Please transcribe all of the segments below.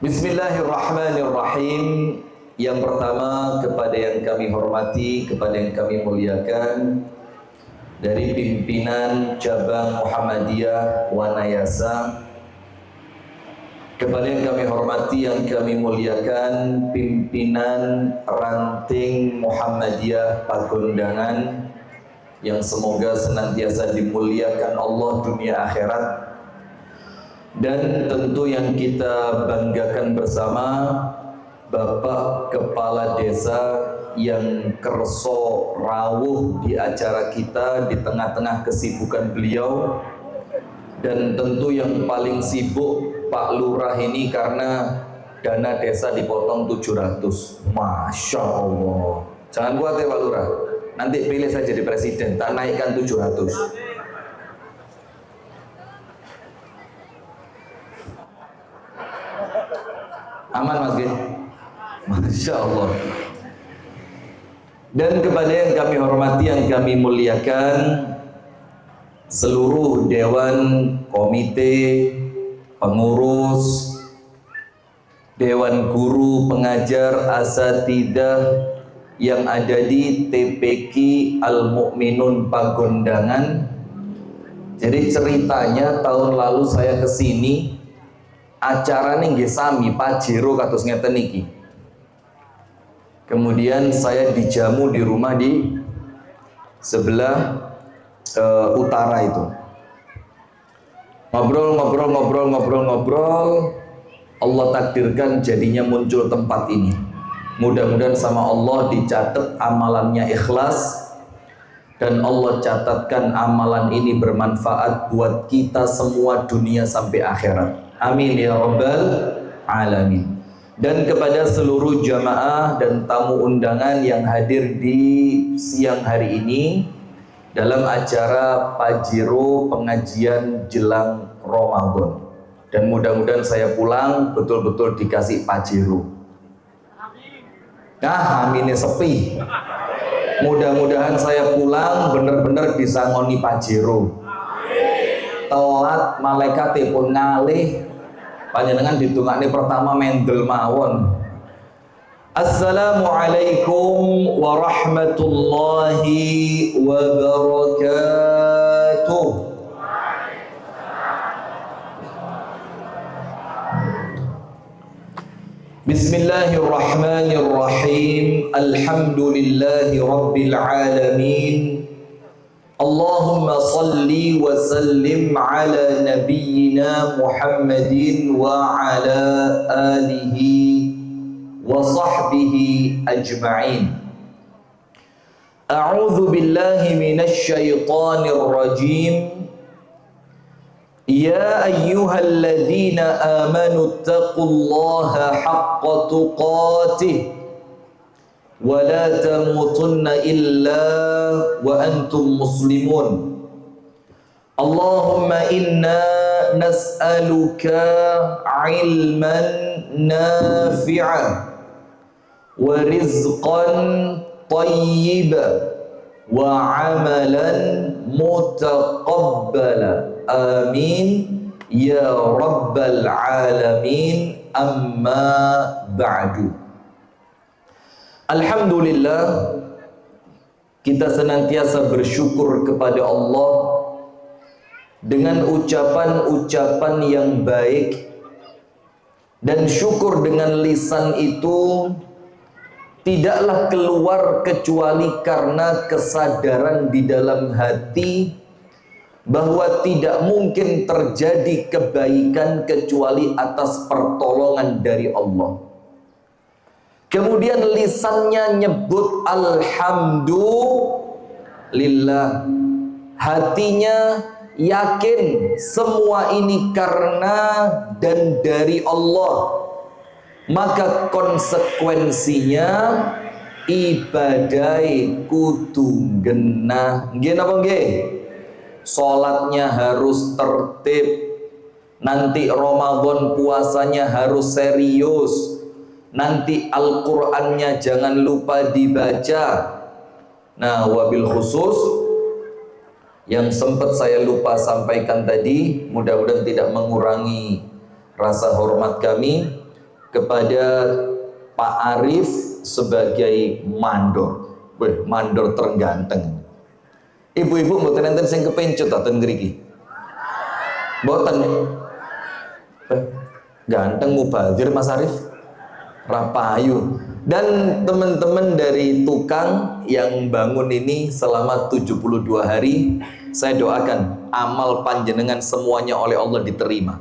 Bismillahirrahmanirrahim. Yang pertama, kepada yang kami hormati, kepada yang kami muliakan, dari pimpinan cabang Muhammadiyah Wanayasa, kepada yang kami hormati, yang kami muliakan, pimpinan ranting Muhammadiyah Pakundangan, yang semoga senantiasa dimuliakan Allah dunia akhirat. Dan tentu yang kita banggakan bersama, Bapak Kepala Desa yang kerso rawuh di acara kita di tengah-tengah kesibukan beliau. Dan tentu yang paling sibuk Pak Lurah ini karena dana desa dipotong 700. Masya Allah. Jangan kuat ya Pak Lurah, nanti pilih saya jadi presiden, tak naikkan 700. Aman Mas Gin? Masya Allah. Dan kepada yang kami hormati, yang kami muliakan, seluruh dewan, komite, pengurus, dewan guru, pengajar, asatidah yang ada di TPQ Al-Mu'minun Pakundangan. Jadi ceritanya tahun lalu saya kesini, acara nih nggih sami Pajero kados ngeten iki. Kemudian saya dijamu di rumah di sebelah utara itu. Ngobrol, Allah takdirkan jadinya muncul tempat ini. Mudah-mudahan sama Allah dicatat amalannya ikhlas, dan Allah catatkan amalan ini bermanfaat buat kita semua dunia sampai akhirat. Amin ya rabbal alamin. Dan kepada seluruh jamaah dan tamu undangan yang hadir di siang hari ini dalam acara Pajero pengajian jelang Ramadan. Dan mudah-mudahan saya pulang betul-betul dikasih Pajero. Nah, aminnya sepi. Mudah-mudahan saya pulang bener-bener bisa ngoni Pajero. Telat malaikat pun ngalih. Panjenengan ditungakne pertama mendel mawon. Assalamualaikum warahmatullahi wabarakatuh. Bismillahirrahmanirrahim. Alhamdulillahi rabbil alamin. Allahumma salli wa sallim ala nabiyyina Muhammadin wa ala alihi wa sahbihi ajma'in. A'udzu billahi minasy syaithanir rajim. Ya ayyuhalladzina amanu taqullaha haqqa tuqatih wa la tamutunna illa wa antum muslimun. Allahumma inna nas'aluka ilman nafi'a wa rizqan tayyiban wa amalan mutaqabbala. Amin ya rabbal alamin. Amma ba'du. Alhamdulillah, kita senantiasa bersyukur kepada Allah dengan ucapan-ucapan yang baik, dan syukur dengan lisan itu tidaklah keluar kecuali karena kesadaran di dalam hati bahwa tidak mungkin terjadi kebaikan kecuali atas pertolongan dari Allah. Kemudian lisannya nyebut alhamdulillah, hatinya yakin semua ini karena dan dari Allah. Maka konsekuensinya ibadai kudu genah. Nggih napa nggih? Salatnya harus tertib. Nanti Ramadan puasanya harus serius. Nanti Al-Qur'annya jangan lupa dibaca. Nah, wabil khusus yang sempat saya lupa sampaikan tadi, mudah-mudahan tidak mengurangi rasa hormat kami, kepada Pak Arif sebagai mandor. Weh, mandor terganteng. Ibu-ibu mboten enten sing kepencut ten ngriki. Mboten. Ganteng mubazir Mas Arif. Rapayu. Dan teman-teman dari tukang yang bangun ini selama 72 hari, saya doakan amal panjenengan semuanya oleh Allah diterima.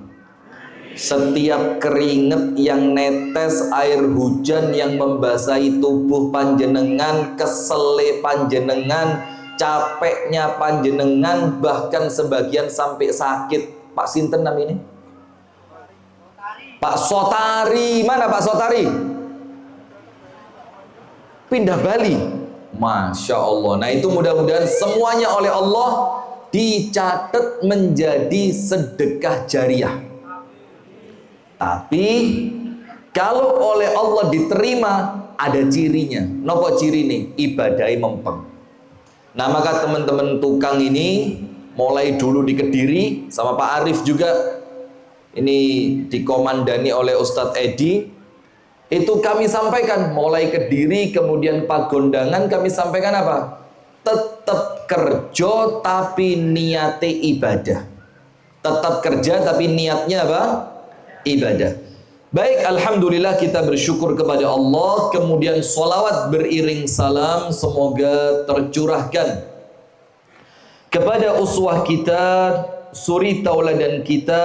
Setiap keringat yang netes, air hujan yang membasahi tubuh panjenengan, kesele panjenengan, capeknya panjenengan, bahkan sebagian sampai sakit. Pak Sinten namanya? Pak Sotari. Mana Pak Sotari? Pindah Bali. Masya Allah. Nah itu mudah-mudahan semuanya oleh Allah dicatat menjadi sedekah jariah. Tapi kalau oleh Allah diterima, ada cirinya. Nopo ciri nih? Ibadai mempeng. Nah maka teman-teman tukang ini mulai dulu di Kediri sama Pak Arif juga, ini dikomandani oleh Ustadz Edi, itu kami sampaikan mulai Kediri kemudian Pagondangan, kami sampaikan apa? Tetap kerja tapi niate ibadah. Tetap kerja tapi niatnya apa? Ibadah. Baik, alhamdulillah kita bersyukur kepada Allah. Kemudian sholawat beriring salam semoga tercurahkan kepada uswah kita, suri tauladan kita,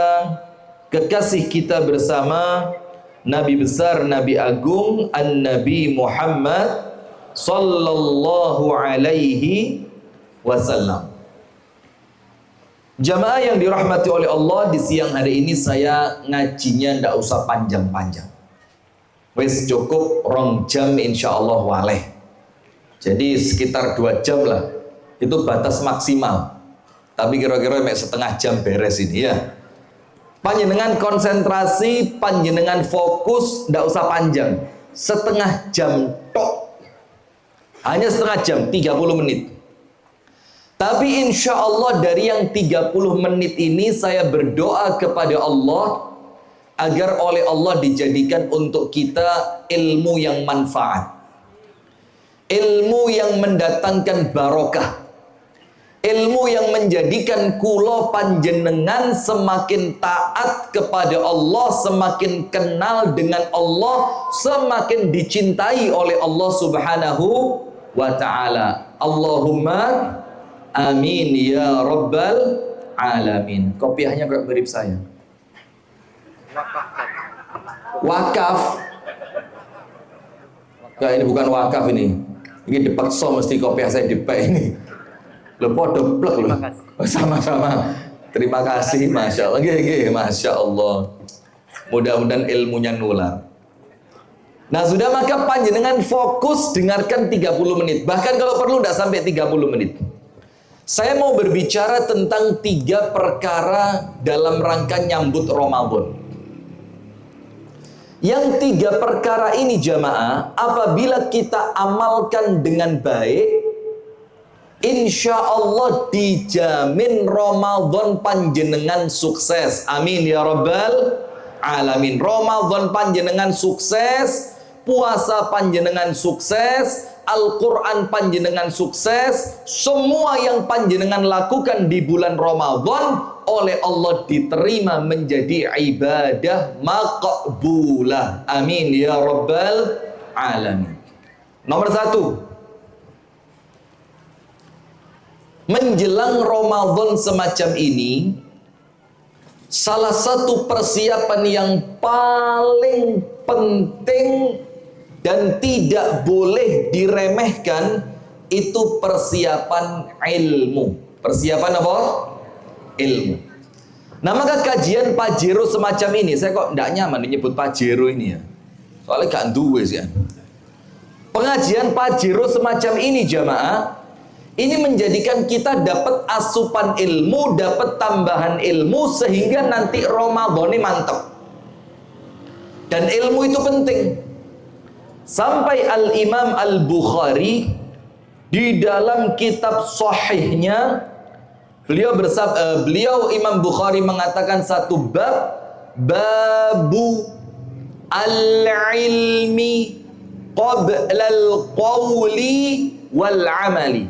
kekasih kita bersama, Nabi besar, Nabi agung, An-Nabi Muhammad sallallahu alaihi wasallam. Jamaah yang dirahmati oleh Allah, di siang hari ini saya ngajinya ndak usah panjang-panjang. Wes cukup 2 jam insyaallah waleh. Jadi sekitar 2 jam lah. Itu batas maksimal. Tapi kira-kira setengah jam beres ini ya. Panjenengan konsentrasi, panjenengan fokus, ndak usah panjang. Setengah jam tok. Hanya setengah jam, 30 menit. Tapi insya Allah dari yang 30 menit ini saya berdoa kepada Allah agar oleh Allah dijadikan untuk kita ilmu yang manfaat, ilmu yang mendatangkan barokah, ilmu yang menjadikan kula panjenengan semakin taat kepada Allah, semakin kenal dengan Allah, semakin dicintai oleh Allah Subhanahu wa ta'ala. Allahumma amin ya rabbal alamin. Kopiahnya kok mirip saya. Wakaf. Enggak, ini bukan wakaf ini. Ini dipaksa mesti kopiah saya dipek ini. Lho podo plek lho. Sama-sama. Terima kasih, Masya Allah. Nggih, Masya Allah. Mudah-mudahan ilmunya nular. Nah, sudah maka panjenengan fokus dengarkan 30 menit. Bahkan kalau perlu tidak sampai 30 menit. Saya mau berbicara tentang 3 perkara dalam rangka nyambut Ramadan. Yang 3 perkara ini jamaah, apabila kita amalkan dengan baik, insya Allah dijamin Ramadan panjenengan sukses. Amin ya rabbal alamin. Ramadan panjenengan sukses, puasa panjenengan sukses, Al-Quran panjenengan sukses, semua yang panjenengan lakukan di bulan Ramadan oleh Allah diterima menjadi ibadah maqbulah. Amin ya rabbal alamin. Nomor 1, menjelang Ramadan semacam ini, salah satu persiapan yang paling penting dan tidak boleh diremehkan itu persiapan ilmu. Persiapan apa? Ilmu. Nah maka kajian Pajero semacam ini, saya kok tidak nyaman menyebut Pajero ini ya. Soalnya gak duwe sih ya. Pengajian Pajero semacam ini jamaah, ini menjadikan kita dapat asupan ilmu, dapat tambahan ilmu sehingga nanti Ramadannya mantap. Dan ilmu itu penting. Sampai Al-Imam Al-Bukhari di dalam kitab sahihnya, beliau Imam Bukhari mengatakan satu bab, babu al-ilmi qabla al-qawli wal amali.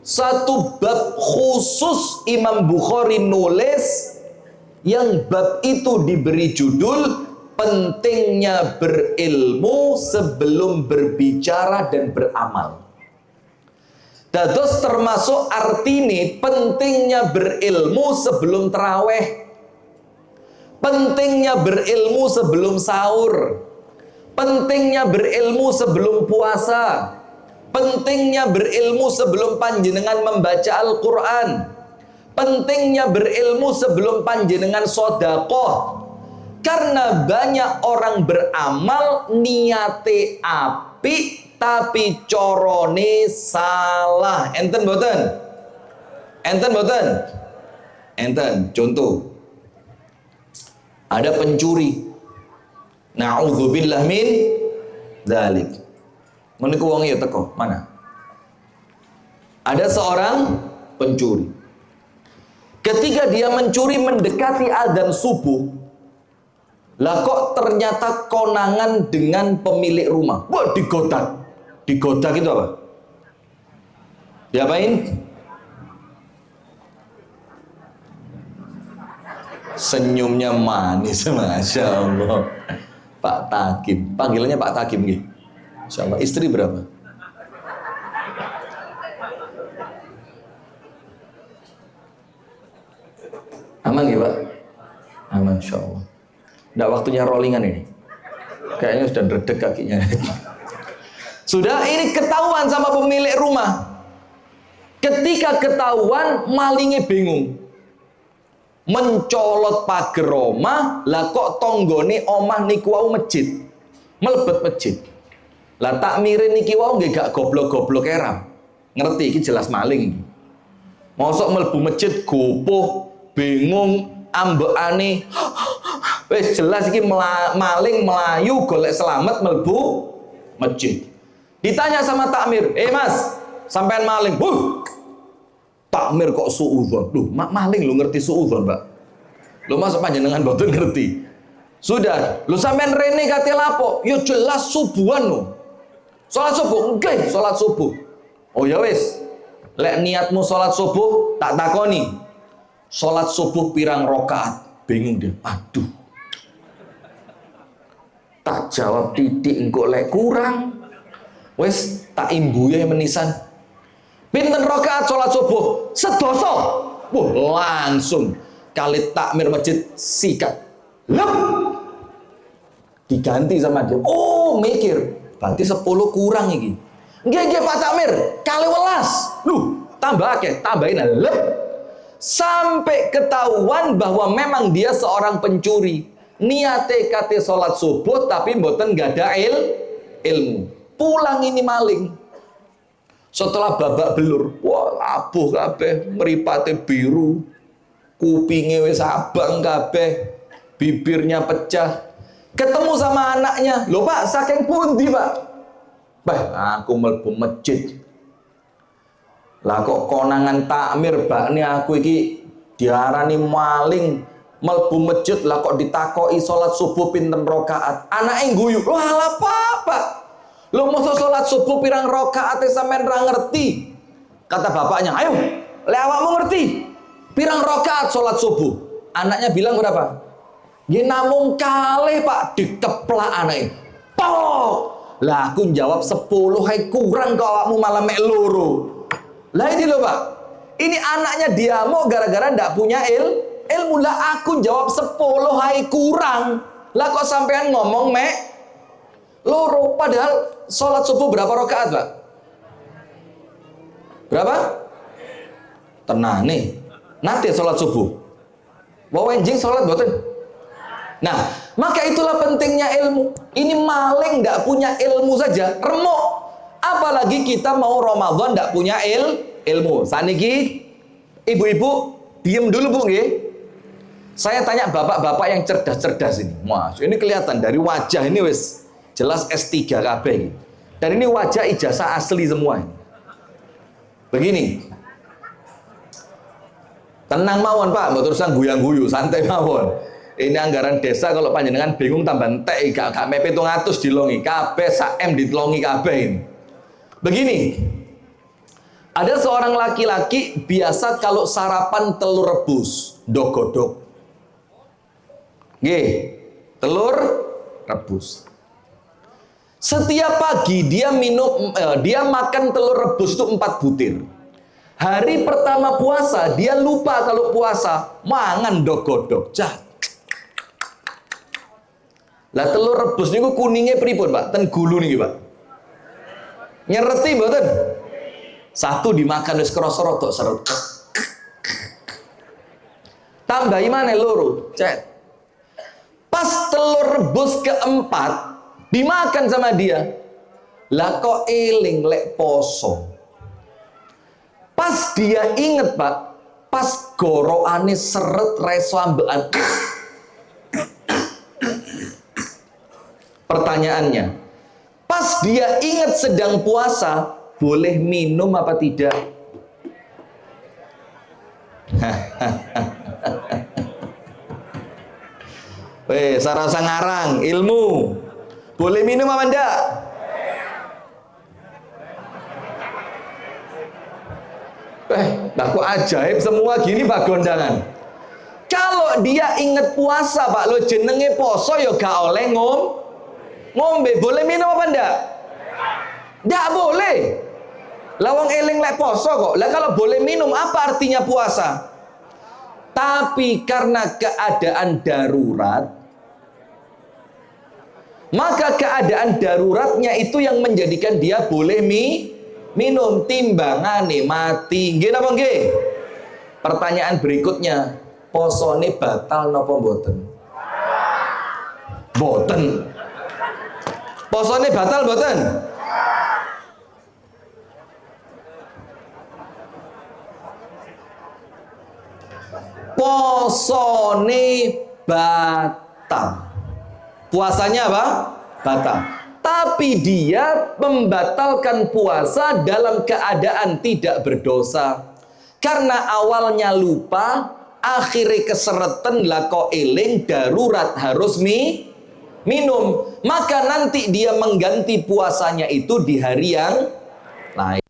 Satu bab khusus Imam Bukhari nulis, yang bab itu diberi judul pentingnya berilmu sebelum berbicara dan beramal. Dados termasuk artine pentingnya berilmu sebelum terawih, pentingnya berilmu sebelum sahur, pentingnya berilmu sebelum puasa, pentingnya berilmu sebelum panjenengan membaca Al-Quran, pentingnya berilmu sebelum panjenengan sodakoh. Karena banyak orang beramal niate api tapi corone salah. Enten boten? Enten boten? Enten. Contoh, ada pencuri, na'udzubillah min dzalik. Meniku wong ya teko mana? Ada seorang pencuri. Ketika dia mencuri mendekati adzan subuh, lah kok ternyata konangan dengan pemilik rumah. Wah, digodak. Digodak itu apa? Diapain? Senyumnya manis, Masya Allah. Pak Takim, panggilannya Pak Takim gitu. Masya Allah. Istri berapa? Aman ya Pak? Aman, Insya Allah. Nggak waktunya rollingan ini. Kayaknya sudah redek kakinya. Sudah, ini ketahuan sama pemilik rumah. Ketika ketahuan, malingnya bingung. Mencolot pagar omah, lah kok tonggone omah niku wau masjid. Melebet masjid. Lah tak mirin niki wau nggih gak goblok-goblok eram. Ngerti iki jelas maling iki. Mosok mlebu masjid gopoh, bingung, ambekane. Wis jelas iki maling melayu golek selamat mlebu masjid. Ditanya sama takmir, Mas, sampean maling." Takmir kok suudzon. Loh, maling lu ngerti suudzon, Pak? Lu masuk panjenengan boten ngerti. Sudah, lu sampean rene kate lapo? Ya jelas subuhan lu. Salat subuh, nggih, salat subuh. Oh ya wis. Lek niatmu salat subuh, tak takoni. Salat subuh pirang rakaat? Bingung dia. Aduh. Tak jawab titik engko lek kurang. Wis tak imbuye menisan. Pinten rakaat salat subuh? Sedoso. Langsung kali takmir masjid sikat. Lep. Diganti sama dia. Oh, mikir. Berarti 10 kurang iki. Nggih Pak Takmir, kali 11. Tambah akeh, tambahin lep. Sampai ketahuan bahwa memang dia seorang pencuri. Niate kate salat subuh tapi mboten gada ilmu. Pulang ini maling. Setelah babak belur, wah labuh kabeh, mripate biru, kupinge wis abang kabeh, bibirnya pecah. Ketemu sama anaknya, "Lho Pak, saking pundi Pak?" "Bah, aku mlebu masjid." "Lah kok konangan takmir bakne aku iki diarani maling, mlebu masjid lah kok ditakoki salat subuh pinten rakaat?" Anake guyu, "Wah, lah Pak. Lho mosok salat subuh pirang rakaat sampean ra ngerti?" Kata bapaknya, "Ayo, lek awakmu ngerti, pirang rakaat salat subuh?" Anaknya bilang berapa? "Ya namung kalih Pak." Dikeplak anake. Pok. Lah aku jawab 10 hai kurang kok awakmu malah mek loro. Lah ini loh Pak. Ini anaknya diamuk gara-gara ndak punya ilmu. Lah aku jawab 10 hai kurang. Lah kok sampean ngomong mek loro, padahal sholat subuh berapa rakaat, Pak? Berapa? Tenang nih. Nanti sholat subuh. Wawenjing sholat boten. Nah, maka itulah pentingnya ilmu. Ini maling nggak punya ilmu saja, remuk. Apalagi kita mau Ramadan nggak punya ilmu. Saniki, ibu-ibu, diem dulu Bu, nggih. Saya tanya bapak-bapak yang cerdas-cerdas ini. Mas, ini kelihatan dari wajah ini wis jelas S3 KB. Dan ini wajah ijazah asli semua. Begini. Tenang mawon Pak, mbok terusan guyang-guyu, santai mawon. Ini anggaran desa kalau panjenengan bingung tambah entek gak mepe 700 dilongi kabeh sak M dilongi kabeh ini. Begini. Ada seorang laki-laki biasa kalau sarapan telur rebus, dogodok. Nggih, telur rebus. Setiap pagi dia makan telur rebus itu 4 butir. Hari pertama puasa dia lupa kalau puasa, mangan dogodok. Lah telur rebus niku kuningnya pripun, Pak? Ten gulu niki, Pak. Nyereti mboten? Satu dimakan wis krasa rada seret. Tambahi maneh loro, cet. Pas telur rebus keempat dimakan sama dia. Lah kok eling lek poso. Pas dia inget, Pak, pas gorokane seret reso ambekan. Pertanyaannya, pas dia ingat sedang puasa, boleh minum apa tidak? Weh, sarasa ngarang ilmu. Boleh minum apa enggak? Kok ajaib semua gini Pak Gondangan. Kalau dia ingat puasa, Pak, lo jenenge poso ya gak oleh ngombe. Boleh minum apa enggak? Enggak boleh. Lawang eling lek poso kok. Lah kalau boleh minum apa artinya puasa? Tapi karena keadaan darurat, maka keadaan daruratnya itu yang menjadikan dia boleh minum. Timbangane mati. Nggih napa nggih? Pertanyaan berikutnya, posone batal napa mboten? Mboten. Posone batal mboten? Posone batal. Puasanya apa? Batal. Tapi dia membatalkan puasa dalam keadaan tidak berdosa. Karena awalnya lupa, akhirnya keseretan lah kok eling darurat harus minum. Maka nanti dia mengganti puasanya itu di hari yang lain.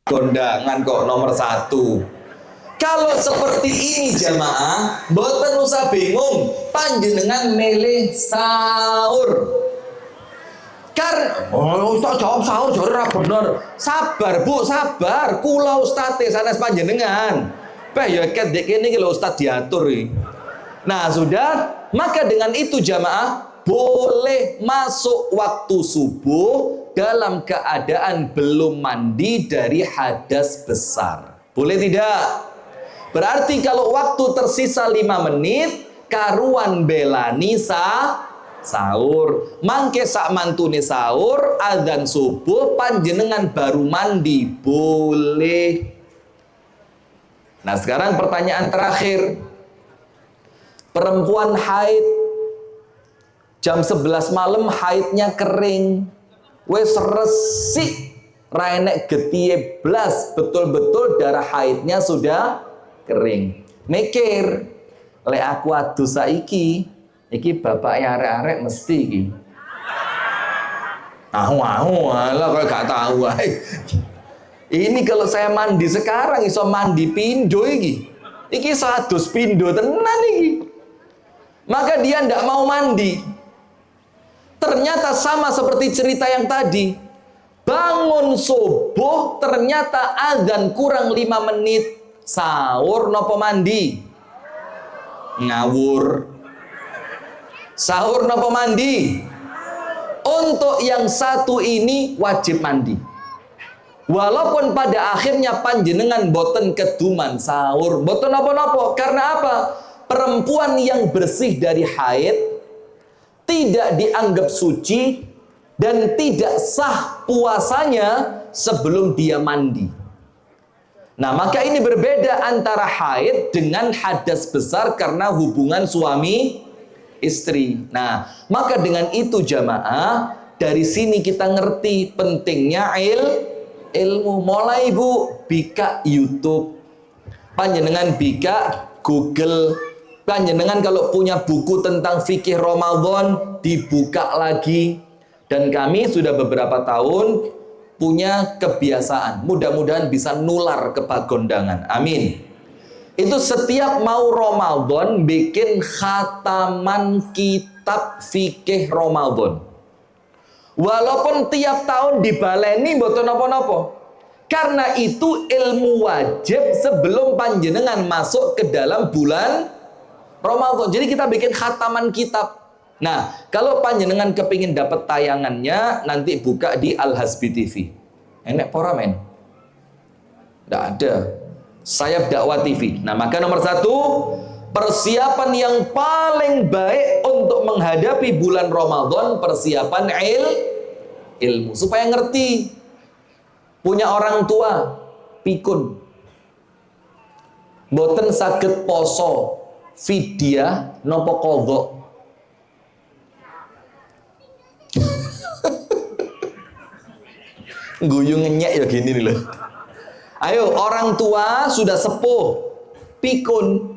Kondangan kok nomor 1. Kalau seperti ini jamaah, mboten usah bingung, panjenengan milih sahur. Ustaz jawab sahur jare ra bener. Sabar Bu, sabar. Kula ustate sanes panjenengan. Ya ket dek kene iki lho ustaz diatur iki. Nah, sudah, maka dengan itu jamaah boleh masuk waktu subuh dalam keadaan belum mandi dari hadas besar. Boleh tidak? Berarti kalau waktu tersisa 5 menit, karuan belani sahur. Mangke sak mantune sahur, adzan subuh panjenengan baru mandi, boleh. Nah, sekarang pertanyaan terakhir. Perempuan haid jam 11 malam haidnya kering. Wes resik, ra enek getihe blas, betul-betul darah haidnya sudah kering. Mikir, lek aku adu saiki, iki bapak arek-arek mesti iki. Alah kok gak tahu wae. Ini kalau saya mandi sekarang iso mandi pindo iki. Iki iso adus pindo tenan iki. Maka dia ndak mau mandi. Ternyata sama seperti cerita yang tadi. Bangun subuh ternyata azan kurang 5 menit. Sahur nopo mandi? Ngawur. Sahur nopo mandi? Untuk yang satu ini wajib mandi. Walaupun pada akhirnya panjenengan boten keduman sahur, boten nopo-nopo. Karena apa? Perempuan yang bersih dari haid tidak dianggap suci dan tidak sah puasanya sebelum dia mandi. Nah, maka ini berbeda antara haid dengan hadas besar karena hubungan suami istri. Nah, maka dengan itu jamaah, dari sini kita ngerti pentingnya ilmu. Mulai Bu, bika YouTube, panjenengan bika Google, panjenengan kalau punya buku tentang fikih Ramadan dibuka lagi. Dan kami sudah beberapa tahun punya kebiasaan, mudah-mudahan bisa nular ke pagondangan, amin. Itu setiap mau Ramadan bikin khataman kitab fikih Ramadan. Walaupun tiap tahun dibaleni mboten napa-napa. Karena itu ilmu wajib sebelum panjenengan masuk ke dalam bulan Ramadan. Jadi kita bikin khataman kitab. Nah, kalau panjenengan kepingin dapat tayangannya, nanti buka di Al-Hasbi TV. Enek pora men? Tidak ada. Sayap Dakwah TV. Nah, maka nomor 1, persiapan yang paling baik untuk menghadapi bulan Ramadan, persiapan ilmu. Supaya ngerti. Punya orang tua, pikun. Boten saged poso, fidyah nopo qadha. Guyu ngenyek ya gini nih loh. Ayo, orang tua sudah sepuh, pikun,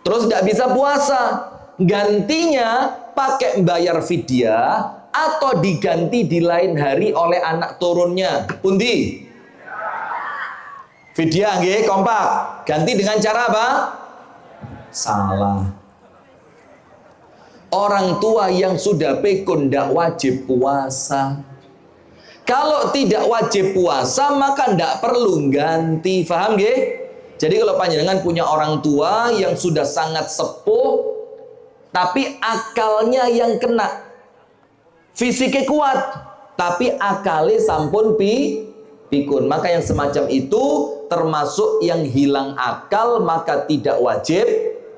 terus tidak bisa puasa, gantinya pakai bayar fidyah atau diganti di lain hari oleh anak turunnya. Pundi? Fidyah nggih, kompak. Ganti dengan cara apa? Salah. Orang tua yang sudah pikun tidak wajib puasa. Kalau tidak wajib puasa maka tidak perlu ganti. Faham nggih? Jadi kalau panjenengan punya orang tua yang sudah sangat sepuh tapi akalnya yang kena, fisiknya kuat tapi akalnya sampun pikun, maka yang semacam itu termasuk yang hilang akal, maka tidak wajib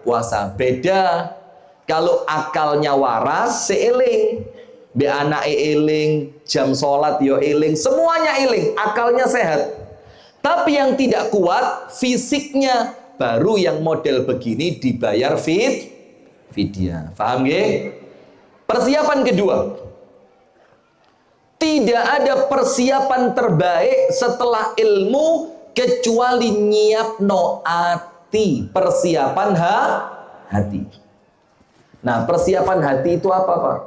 puasa. Beda kalau akalnya waras, seeling, be anak eling, jam sholat yo eling, semuanya eling, akalnya sehat. Tapi yang tidak kuat fisiknya, baru yang model begini dibayar fidyah. Paham nggih? Persiapan kedua, tidak ada persiapan terbaik setelah ilmu kecuali nyiapno ati, persiapan hati. Nah, persiapan hati itu apa, Pak?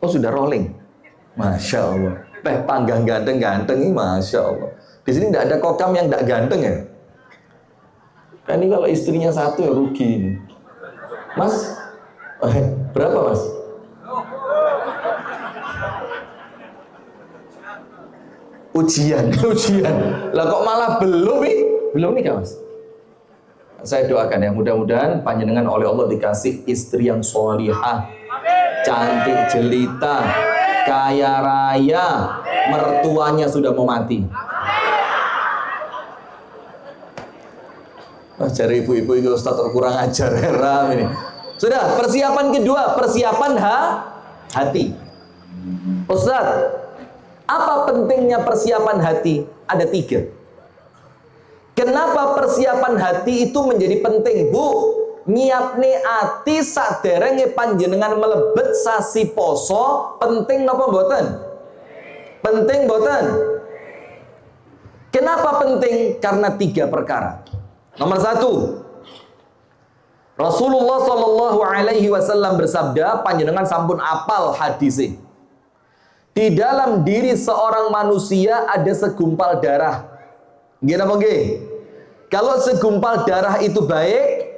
Oh, sudah rolling. Masya Allah. Panggang ganteng-ganteng ini, Masya Allah. Di sini tidak ada kokam yang tidak ganteng ya? Kan ini kalau istrinya satu ya rugi. Mas, berapa Mas? Ujian. Lah kok malah belum nih? Belum nikah Mas? Saya doakan ya, mudah-mudahan panjenengan oleh Allah dikasih istri yang sholihah, cantik jelita, kaya raya, mertuanya sudah mau mati. Cari ibu-ibu itu Ustaz kurang ajar, heran ini. Sudah, persiapan kedua, persiapan hati. Ustaz, apa pentingnya persiapan hati? Ada 3. Kenapa persiapan hati itu menjadi penting, Bu? Nyiapne ati saderenge panjenengan melebet sasi poso, penting napa mboten? Penting mboten? Kenapa penting? Karena 3 perkara. Nomor 1, Rasulullah Shallallahu Alaihi Wasallam bersabda, panjenengan sampun apal hadis. Di dalam diri seorang manusia ada segumpal darah. Gimana nggih? Kalau segumpal darah itu baik,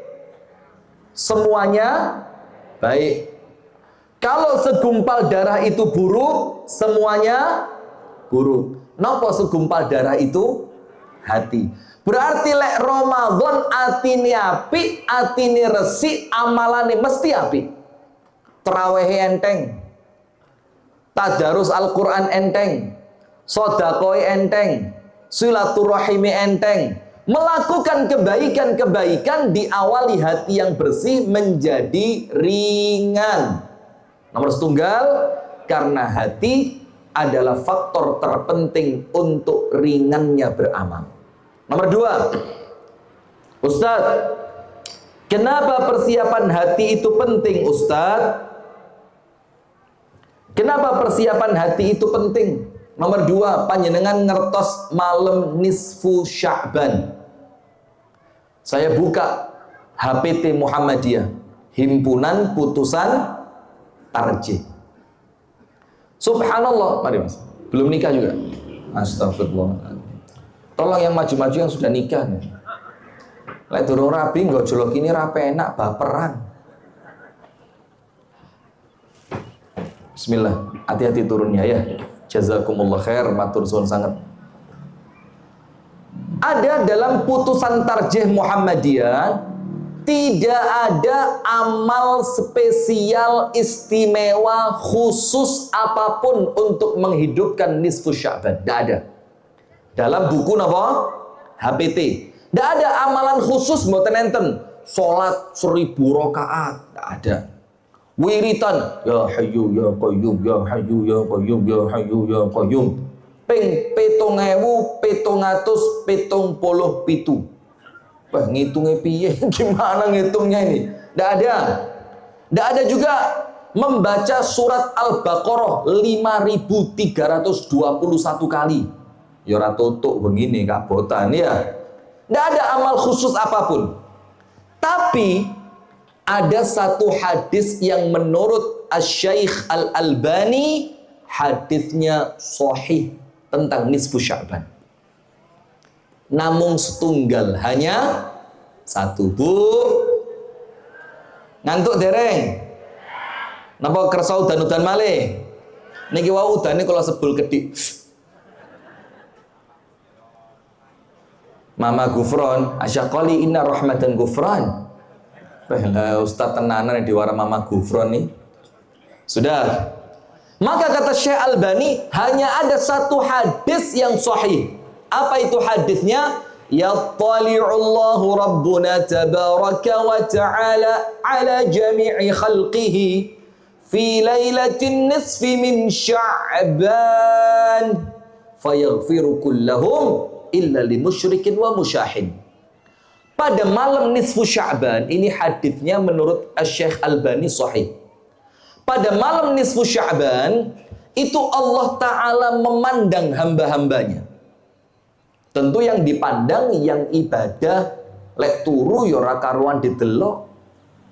semuanya baik. Kalau segumpal darah itu buruk, semuanya buruk. Napa segumpal darah itu? Hati. Berarti lek Ramadan atine apik, atine resik, amalane mesti apik. Tarawih enteng. Tadarus Al-Qur'an enteng. Sedekah enteng. Silaturahimi enteng. Melakukan kebaikan-kebaikan diawali hati yang bersih menjadi ringan. Nomor setunggal, karena hati adalah faktor terpenting untuk ringannya beramal. Nomor 2, Ustadz, kenapa persiapan hati itu penting, Ustadz? Kenapa persiapan hati itu penting? Nomor 2, panjenengan ngertos malam nisfu Sya'ban. Saya buka HPT Muhammadiyah, Himpunan Putusan Tarjih. Subhanallah, mari Mas. Belum nikah juga. Astagfirullah. Tolong yang maju-maju yang sudah nikah nih. Lek durung rabi nggo jolok ini rapi enak baperan. Bismillah, hati-hati turunnya ya. Jazakumullah khair, matur suwun sangat. Ada dalam putusan tarjih Muhammadiyah tidak ada amal spesial istimewa khusus apapun untuk menghidupkan nisfu Sya'ban. Tidak ada. Dalam buku apa? HPT. Tidak ada amalan khusus mboten enten. Salat 1000 rakaat, tidak ada. Wiritan, ya hayyu ya qayyum, ya hayyu ya qayyum, ya hayyu ya qayyum. Ping 7777. Wah, ngitungnya piye? Gimana ngitungnya ini? Tidak ada. Tidak ada juga membaca surat Al-Baqarah 5321 kali. Ya ora tutuk begini kabotan ya. Tidak ada amal khusus apapun. Tapi ada satu hadis yang menurut Asy-Syaikh Al-Albani hadisnya sahih tentang nisfu Sya'ban. Namung setunggal, hanya 1, Bu. Ngantuk dereng? Napa kersa udan-udan malih? Niki wau udane kula sebul kedik. Mama Gufron, asyaqali inna rahmatan Gufron. Ustaz tenanan di wara Mama Gufron nih. Sudah. Maka kata Syekh Albani, hanya ada satu hadis yang sahih. Apa itu hadisnya? Yattali'ullahu rabbuna tabaraka wa ta'ala ala jami'i khalqihi fi lailatin nisfi min Sya'ban fayaghfiru kullahum illa li musyrikin wa musyahin. Pada malam nisfu Sya'ban, ini hadisnya menurut Asy-Syaikh Albani sahih. Pada malam nisfu Sya'ban itu Allah Ta'ala memandang hamba-hambanya. Tentu yang dipandang yang ibadah, lek turu ya ora karuan didelok.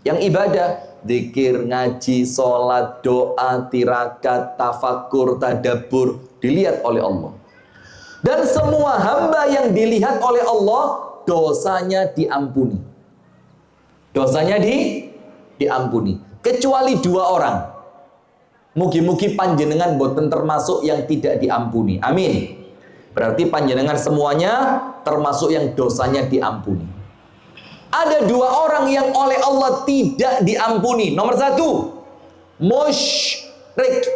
Yang ibadah, zikir, ngaji, salat, doa, tirakat, tafakur, tadabbur dilihat oleh Allah. Dan semua hamba yang dilihat oleh Allah dosanya diampuni. Dosanya diampuni. Kecuali 2 orang. Mugi-mugi panjenengan boten termasuk yang tidak diampuni. Amin. Berarti panjenengan semuanya termasuk yang dosanya diampuni. Ada 2 orang yang oleh Allah tidak diampuni. Nomor 1, musyrik.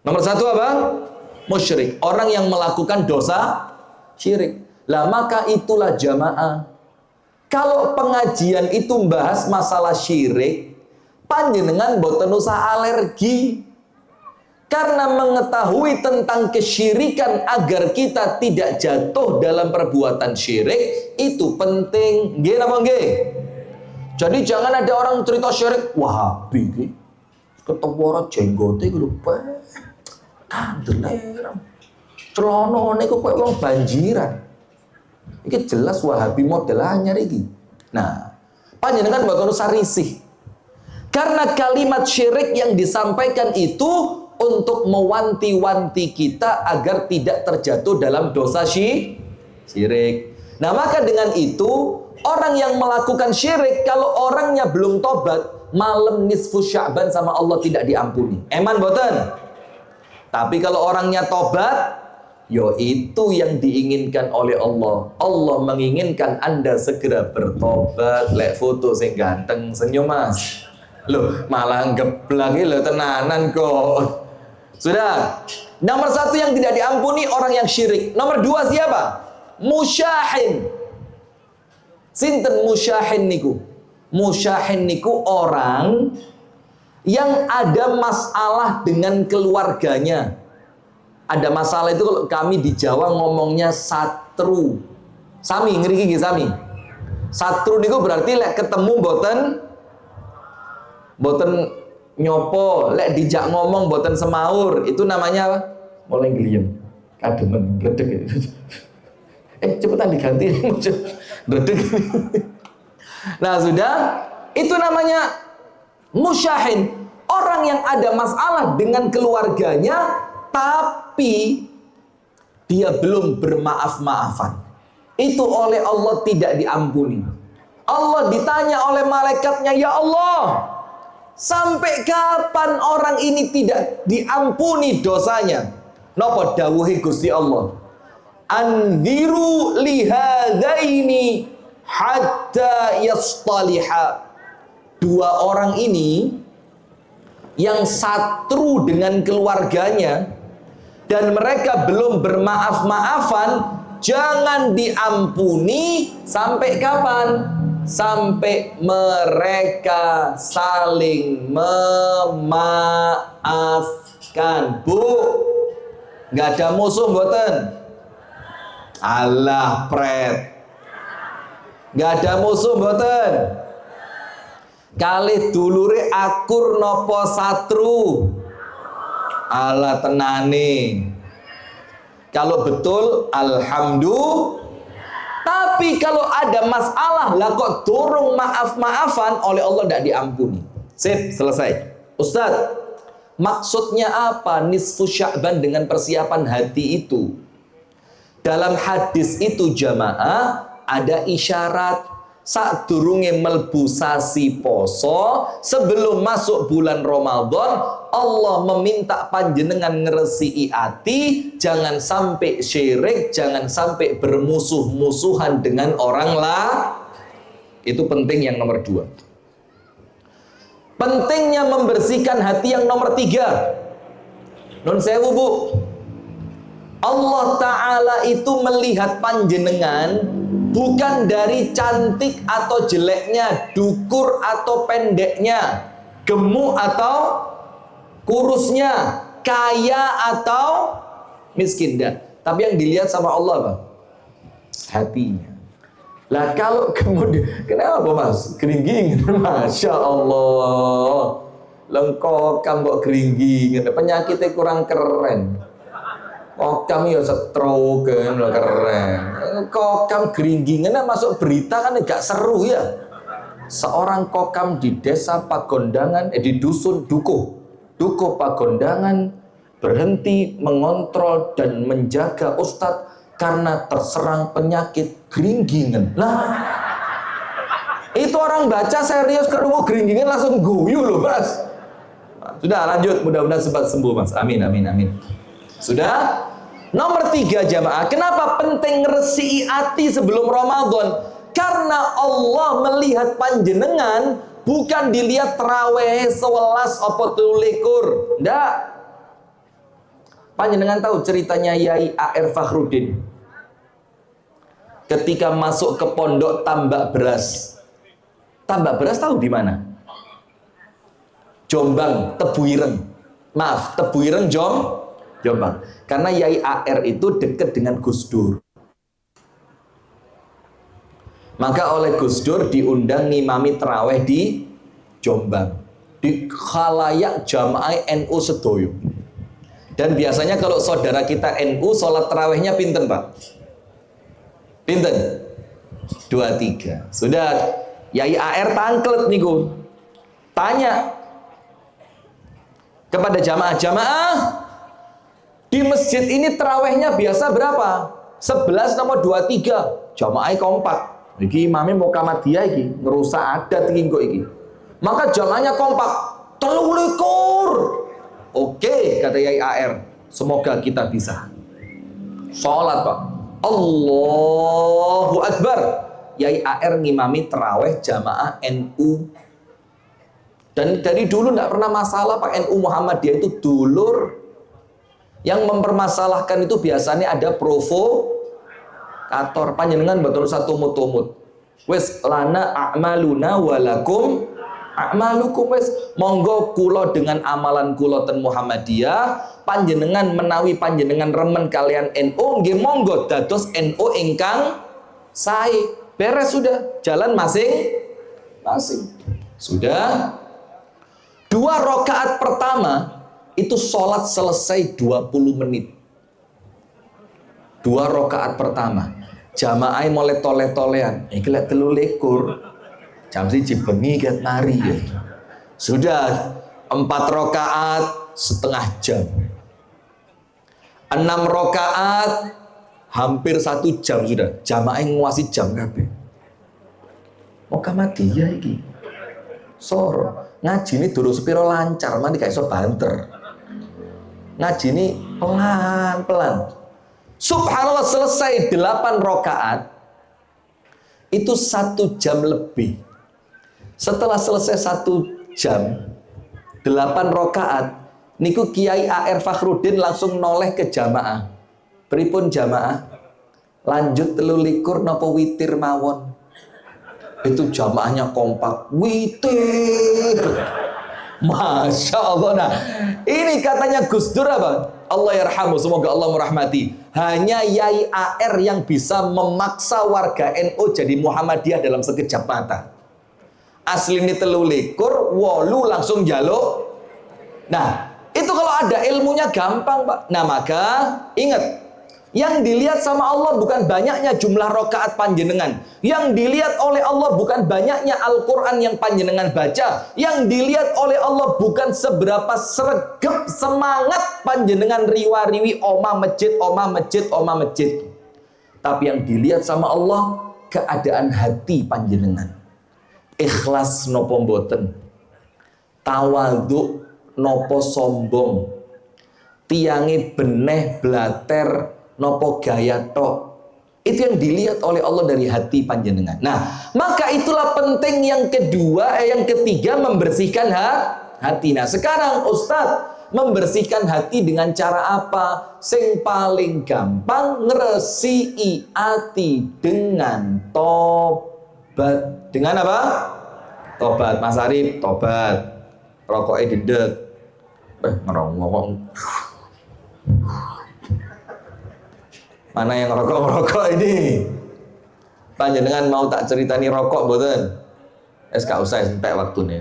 Nomor 1 apa? Musyrik. Orang yang melakukan dosa syirik. Lah maka itulah jamaah. Kalau pengajian itu bahas masalah syirik, panjenengan boten usah alergi. Karena mengetahui tentang kesyirikan agar kita tidak jatuh dalam perbuatan syirik itu penting. Nggih napa nggih? Jadi jangan ada orang cerita syirik, Wahabi iki ketemu orang jenggote iku lho, kandeler. Celonone kok koyo wong banjiran. Iki jelas Wahabi model anyar iki. Nah, panjenengan boten usah risih. Karena kalimat syirik yang disampaikan itu untuk mewanti-wanti kita agar tidak terjatuh dalam dosa syirik. Nah, maka dengan itu, orang yang melakukan syirik, kalau orangnya belum tobat, malam nisfu Sya'ban sama Allah tidak diampuni. Eman boten? Tapi kalau orangnya tobat, yo itu yang diinginkan oleh Allah. Allah menginginkan Anda segera bertobat. Lek foto sing ganteng senyum mas. Loh, malah geblak lho tenanan kok. Sudah. Nomor satu yang tidak diampuni orang yang syirik. Nomor dua siapa? Musyahin. Sinten musyahin niku? Musyahin niku orang yang ada masalah dengan keluarganya. Ada masalah itu kalau kami di Jawa ngomongnya satru. Sami ngeriki nggih sami. Satru niku berarti lek ketemu boten nyopo, lek dijak ngomong boten semaur, itu namanya apa? Mulai gliem. Kademen gledeg. Cepetan diganti. Gledeg. Nah, sudah, itu namanya musyahin. Orang yang ada masalah dengan keluarganya tapi dia belum bermaaf-maafan. Itu oleh Allah tidak diampuni. Allah ditanya oleh malaikatnya, ya Allah, sampai kapan orang ini tidak diampuni dosanya? Napa dawuhe Gusti Allah? Anziru lihadaini hatta yastaliha. Dua orang ini yang satru dengan keluarganya dan mereka belum bermaaf-maafan, jangan diampuni sampai kapan? Sampai mereka saling memaafkan. Bu, nggak ada musuh mboten? Allah pret. Nggak ada musuh mboten? Kalih dulure akur nopo satru? Allah tenane. Kalau betul, alhamdulillah. Tapi kalau ada masalah, lah kok dorong maaf-maafan, oleh Allah tidak diampuni. Sip, selesai. Ustadz, maksudnya apa nisfu Sya'ban dengan persiapan hati itu? Dalam hadis itu jamaah, ada isyarat. Saat durunge melbu sasi poso, sebelum masuk bulan Ramadan, Allah meminta panjenengan ngresiki ati, jangan sampai syirik, jangan sampai bermusuh-musuhan dengan orang lain. Itu penting yang nomor dua. Pentingnya membersihkan hati yang nomor tiga. Nun sewu bu, Allah Ta'ala itu melihat panjenengan bukan dari cantik atau jeleknya, dukur atau pendeknya, gemuk atau kurusnya, kaya atau miskin. Tapi yang dilihat sama Allah apa? Hatinya. Lah kalau kemudian, kenapa mas? Keringging, Masya Allah. Lengkokam kok keringging, penyakitnya kurang keren. Kokam ya stroke kan keren. Kokam geringgingan masuk berita kan gak seru ya. Seorang kokam di desa Pagondangan, di dusun Dukuh Pagondangan berhenti mengontrol dan menjaga ustadz karena terserang penyakit geringgingan. Lah, itu orang baca serius ketemu geringgingan langsung guyu loh mas. Sudah lanjut, mudah-mudahan sempat sembuh mas. Amin amin amin. Sudah. Nomor tiga jamaah, kenapa penting ngresi'i hati sebelum Ramadan? Karena Allah melihat panjenengan bukan dilihat terawih 11 apa 23. Ndak. Panjenengan tahu ceritanya Yai A.R. Fakhruddin. ketika masuk ke pondok Tambak Beras. Tambak Beras tahu di mana? Jombang, Tebuireng. Maaf, Tebuireng Jombang. Karena Yai AR itu dekat dengan Gus Dur. Maka oleh Gus Dur diundang ngimami terawih di Jombang, di khalayak jamaah NU sedoyo. Dan biasanya kalau saudara kita NU sholat terawihnya pinten Pak? Pinten? 23. Sudah Yai AR tangklet niku. Tanya kepada jamaah-jamaah, di masjid ini terawihnya biasa berapa? 11 nomor 23. Jamaah kompak. Iki imamnya mau Muhammadiyah iki, ngerusak adat iki kok iki. Maka jamaahnya kompak. 23. Oke, kata Yai AR. Semoga kita bisa sholat Pak. Allahu Akbar. Yai AR ngimami terawih jamaah NU. Dan dari dulu tidak pernah masalah Pak. NU Muhammadiyah itu dulur. Yang mempermasalahkan itu biasanya ada provokator. Panjenengan betul satu tumut-tumut. Wes lana a'maluna walakum a'malukum. Wes monggo kulo dengan amalan kulo ten Muhammadiyah, panjenengan menawi panjenengan remen kalian NU nggih monggo dados NU ingkang sae. Beres sudah, jalan masing-masing. Sudah. 2 rakaat pertama itu sholat selesai 20 menit. 2 rakaat pertama jamaah mulai tole-tolean iki lek 23 jam 1 bengi ket mari ya. Sudah 4 rakaat setengah jam, 6 rakaat hampir 1 jam sudah jamaah nguasi jam kabeh. Muhammadiyah iki soro ngaji ini dulu sepiro lancar mandi gak iso banter. Ngaji ini pelan-pelan. Subhanallah selesai 8 rakaat itu 1 jam lebih. Setelah selesai 1 jam 8 rakaat niku Kiai AR Fakhruddin langsung noleh ke jamaah. Pripun jamaah? Lanjut 23 napa witir mawon? Itu jamaahnya kompak. Witir. Masya Allah. Nah, ini katanya Gus Dur apa? Allah yarhamu, semoga Allah merahmati. Hanya Yai AR yang bisa memaksa warga NU jadi Muhammadiyah dalam sekejap mata. Asli ini 23, 8 langsung jaluk. Nah, itu kalau ada ilmunya gampang Pak. Nah maka ingat, yang dilihat sama Allah bukan banyaknya jumlah rakaat panjenengan. Yang dilihat oleh Allah bukan banyaknya Al-Quran yang panjenengan baca. Yang dilihat oleh Allah bukan seberapa sregep semangat panjenengan riwa-riwi omah masjid, omah masjid, omah masjid. Tapi yang dilihat sama Allah keadaan hati panjenengan. Ikhlas nopo mboten, tawadhu nopo sombong, tiange beneh blater nopo gaya tok. Itu yang dilihat oleh Allah dari hati panjenengan. Nah, maka itulah penting yang kedua, yang ketiga membersihkan hati. Nah, sekarang Ustadz membersihkan hati dengan cara apa? Sing paling gampang ngresiki hati dengan tobat. Dengan apa? Tobat. Mas Arif, tobat. Rokoknya didek. Ngerokok. Mana yang rokok ini? Panjenengan mau tak ceritani rokok boten? Gak usah sampai waktu nih.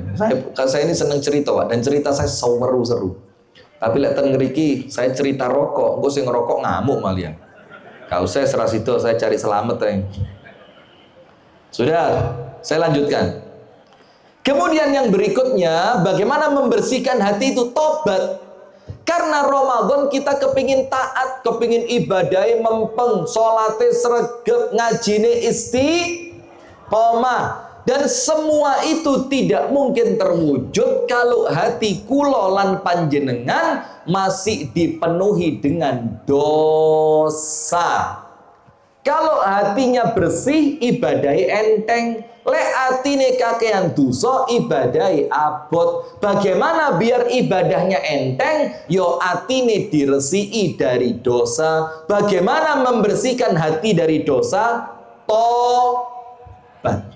Saya ini seneng cerita Pak, dan cerita saya seru-seru. Tapi lek ten ngriki saya cerita rokok, engko sing ngerokok ngamuk malian. Gak usah serasido, saya cari selamat Sudah, saya lanjutkan. Kemudian yang berikutnya, bagaimana membersihkan hati itu? Tobat. Karena Ramadan kita kepingin taat, kepingin ibadai mempeng, sholatnya sregep, ngajine istiqomah. Dan semua itu tidak mungkin terwujud kalau hati kula lan panjenengan masih dipenuhi dengan dosa. Kalau hatinya bersih, ibadai enteng. Lek atine kakean dosa, ibadai abot. Bagaimana biar ibadahnya enteng? Yo atine diresiki dari dosa. Bagaimana membersihkan hati dari dosa? tobat.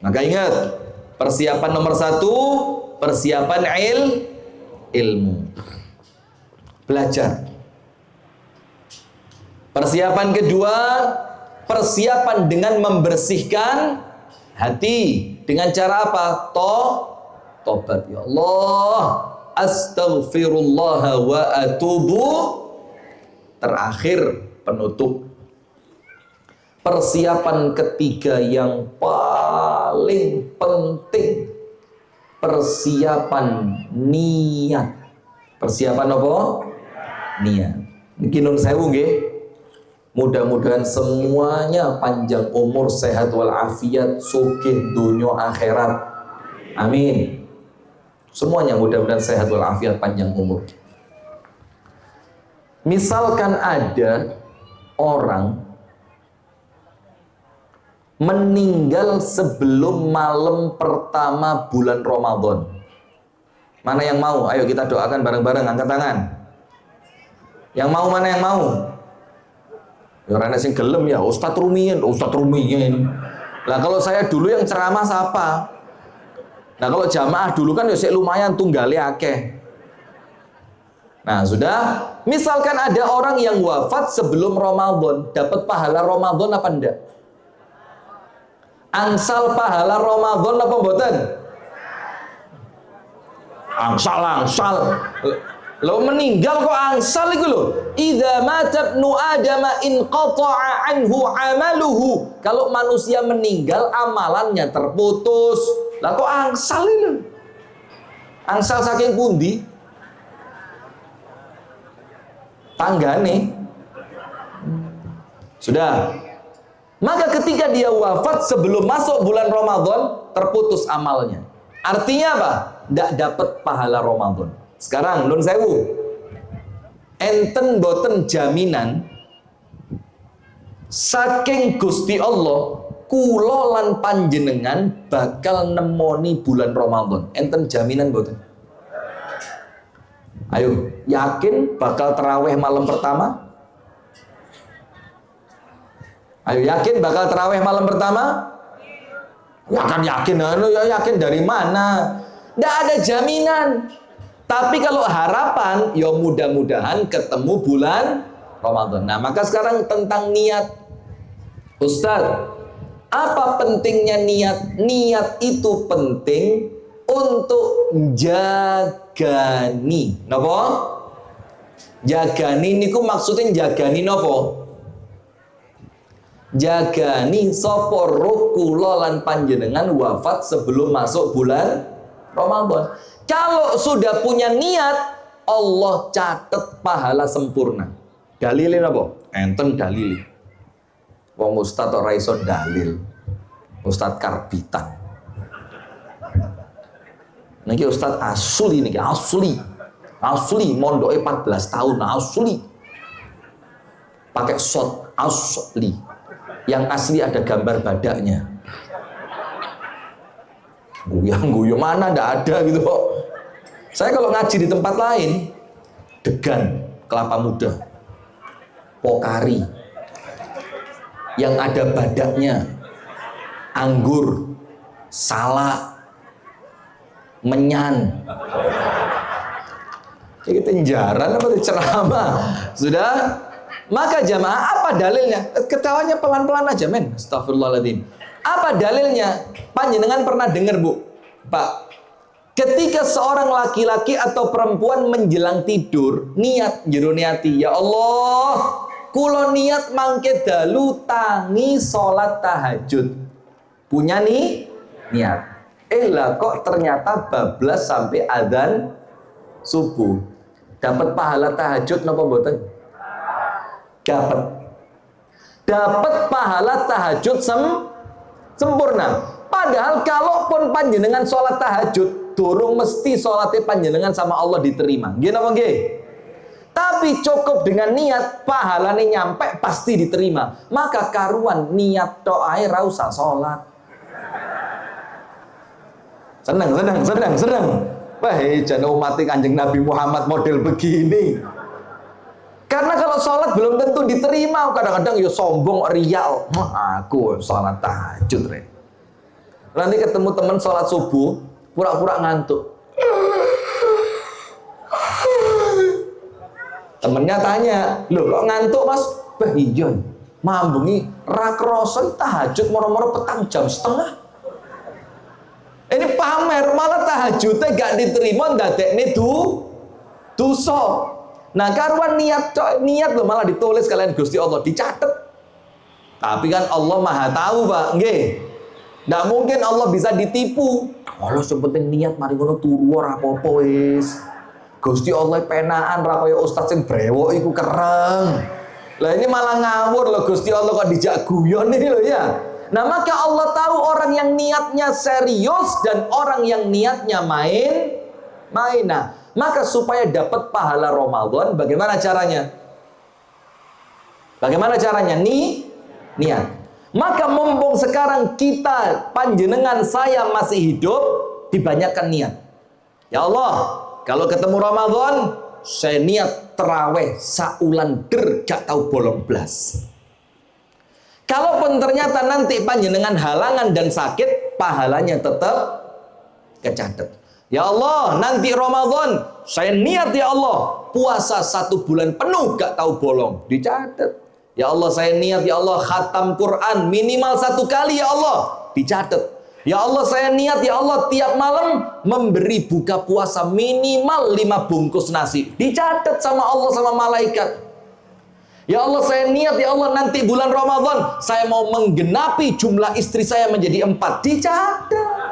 Maka ingat, persiapan nomor 1, persiapan ilmu. Belajar. Persiapan kedua, persiapan dengan membersihkan hati. Dengan cara apa? Tobat. Ya Allah, astaghfirullah wa atubu. Terakhir, penutup. Persiapan ketiga yang paling penting, persiapan niat. Persiapan apa? Niat. Niki nun sewu nggih. Mudah-mudahan semuanya panjang umur, sehat walafiat, sugih dunya akhirat. Amin. Semuanya mudah-mudahan sehat walafiat, panjang umur. Misalkan ada orang meninggal sebelum malam pertama bulan Ramadan. Mana yang mau? Ayo kita doakan bareng-bareng, angkat tangan. Yang mau, mana yang mau? Ya rene sing gelem ya, Ustadz Rumiyin. Lah kalau saya dulu yang ceramah siapa? Nah kalau jamaah dulu kan ya lumayan tunggale akeh. Nah sudah, misalkan ada orang yang wafat sebelum Ramadan, dapat pahala Ramadan apa enggak? Angsal pahala Ramadan apa mboten? Angsal. Lo meninggal kok angsal itu lo. Idza mata ibnu Adam in qata'a anhu amaluhu. Kalau manusia meninggal amalannya terputus. Lah kok angsal itu? Angsal saking pundi? Tanggane. Sudah. Maka ketika dia wafat sebelum masuk bulan Ramadan, terputus amalnya. Artinya apa? Tidak dapat pahala Ramadan. Sekarang nun sewu, enten boten jaminan saking Gusti Allah kula lan panjenengan bakal nemoni bulan Ramadan. Enten jaminan boten? Ayo, yakin bakal terawih malam pertama? Ayo, yakin bakal terawih malam pertama? Ya kan yakin, yakin dari mana? Tidak ada jaminan. Tapi kalau harapan, ya mudah-mudahan ketemu bulan Ramadan. Nah, maka sekarang tentang niat. Ustadz, apa pentingnya niat? Niat itu penting untuk jagani. Napa? Jagani niku maksudnya jagani napa? Jagani sapa ruh kula lan panjenengan wafat sebelum masuk bulan Ramadan. Kalau sudah punya niat, Allah catat pahala sempurna. Dalilin apa? Enten dalili. Wong ustad ora iso dalil. Ustad karbitan. Niki ustad asli niki, asli. Asli mondoke 14 tahun, asli. Pakai shot asli. Yang asli ada gambar badaknya. Guyang mana ndak ada gitu kok. Saya kalau ngaji di tempat lain, degan, kelapa muda, pokari, yang ada badaknya, anggur, salak, menyan. Ini tenjaran apa ceramah? Sudah? Maka jamaah apa dalilnya? Ketawanya pelan-pelan aja men. Astagfirullahaladzim. Apa dalilnya? Panjenengan pernah dengar bu, Pak? Ketika seorang laki-laki atau perempuan menjelang tidur, niat jero niati, ya Allah, kulo niat mangke dalu tangi salat tahajud. Punya nih niat. Lah kok ternyata bablas sampai adzan subuh. Dapat pahala tahajud napa mboten? Dapat pahala tahajud sempurna. Padahal kalaupun panjenengan sholat tahajud, durung mesti sholatnya panjenengan sama Allah diterima. Nggih napa nggih? Tapi cukup dengan niat, pahalane nyampe pasti diterima. Maka karuan niat tok ae ra usah sholat. Seneng. Wah, jan umat Kanjeng Nabi Muhammad model begini. Karena kalau sholat belum tentu diterima. Kadang-kadang ya sombong, riak. Aku sholat tahajud, Re. Nanti ketemu teman sholat subuh, pura-pura ngantuk. Temennya tanya, loh kok ngantuk mas? Bah iya, mambungi rakroson tahajud moro-moro petang jam setengah. Ini pamer, malah tahajudnya gak diterima, ndadekne dosa. Nah karuan niat loh malah ditulis kalian Gusti Allah, dicatat. Tapi kan Allah Maha tahu, Pak. Nggih. Nggak mungkin Allah bisa ditipu. Allah sepenting niat mari ngono turu ora apa-apa wis. Gusti Allah penaan ra kaya ustaz sing brewok iku kereng. Lah ini malah ngawur loh Gusti Allah kok dijak guyon ini loh ya. Nah maka Allah tahu orang yang niatnya serius dan orang yang niatnya main. Nah, maka supaya dapat pahala Ramadan bagaimana caranya? Bagaimana caranya? Niat. Maka mumpung sekarang kita panjenengan saya masih hidup, dibanyakan niat. Ya Allah, kalau ketemu Ramadan, saya niat terawih saulan gak tahu bolong blas. Kalaupun ternyata nanti panjenengan halangan dan sakit, pahalanya tetap kecatat. Ya Allah, nanti Ramadan, saya niat ya Allah, puasa 1 bulan penuh gak tahu bolong, dicatat. Ya Allah, saya niat ya Allah khatam Quran minimal 1 kali ya Allah, dicatat. Ya Allah, saya niat ya Allah tiap malam memberi buka puasa minimal 5 bungkus nasi, dicatat sama Allah sama malaikat. Ya Allah, saya niat ya Allah nanti bulan Ramadan saya mau menggenapi jumlah istri saya menjadi 4, dicatat.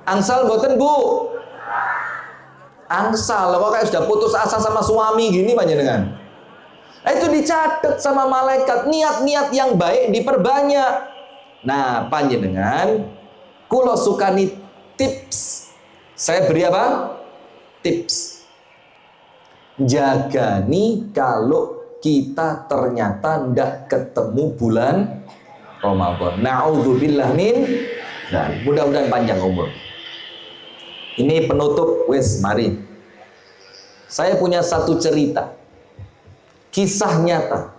Angsal mboten Bu? Angsal, kok kayak sudah putus asa sama suami gini panjenengan. Itu dicatat sama malaikat. Niat-niat yang baik diperbanyak. Nah panjenengan kula sukani tips. Saya beri apa? Tips. Jaga nih kalau kita ternyata ndak ketemu bulan Ramadan. Na'udzubillah min. Nah, mudah-mudahan panjang umur. Ini penutup, wes mari. Saya punya satu cerita. Kisah nyata.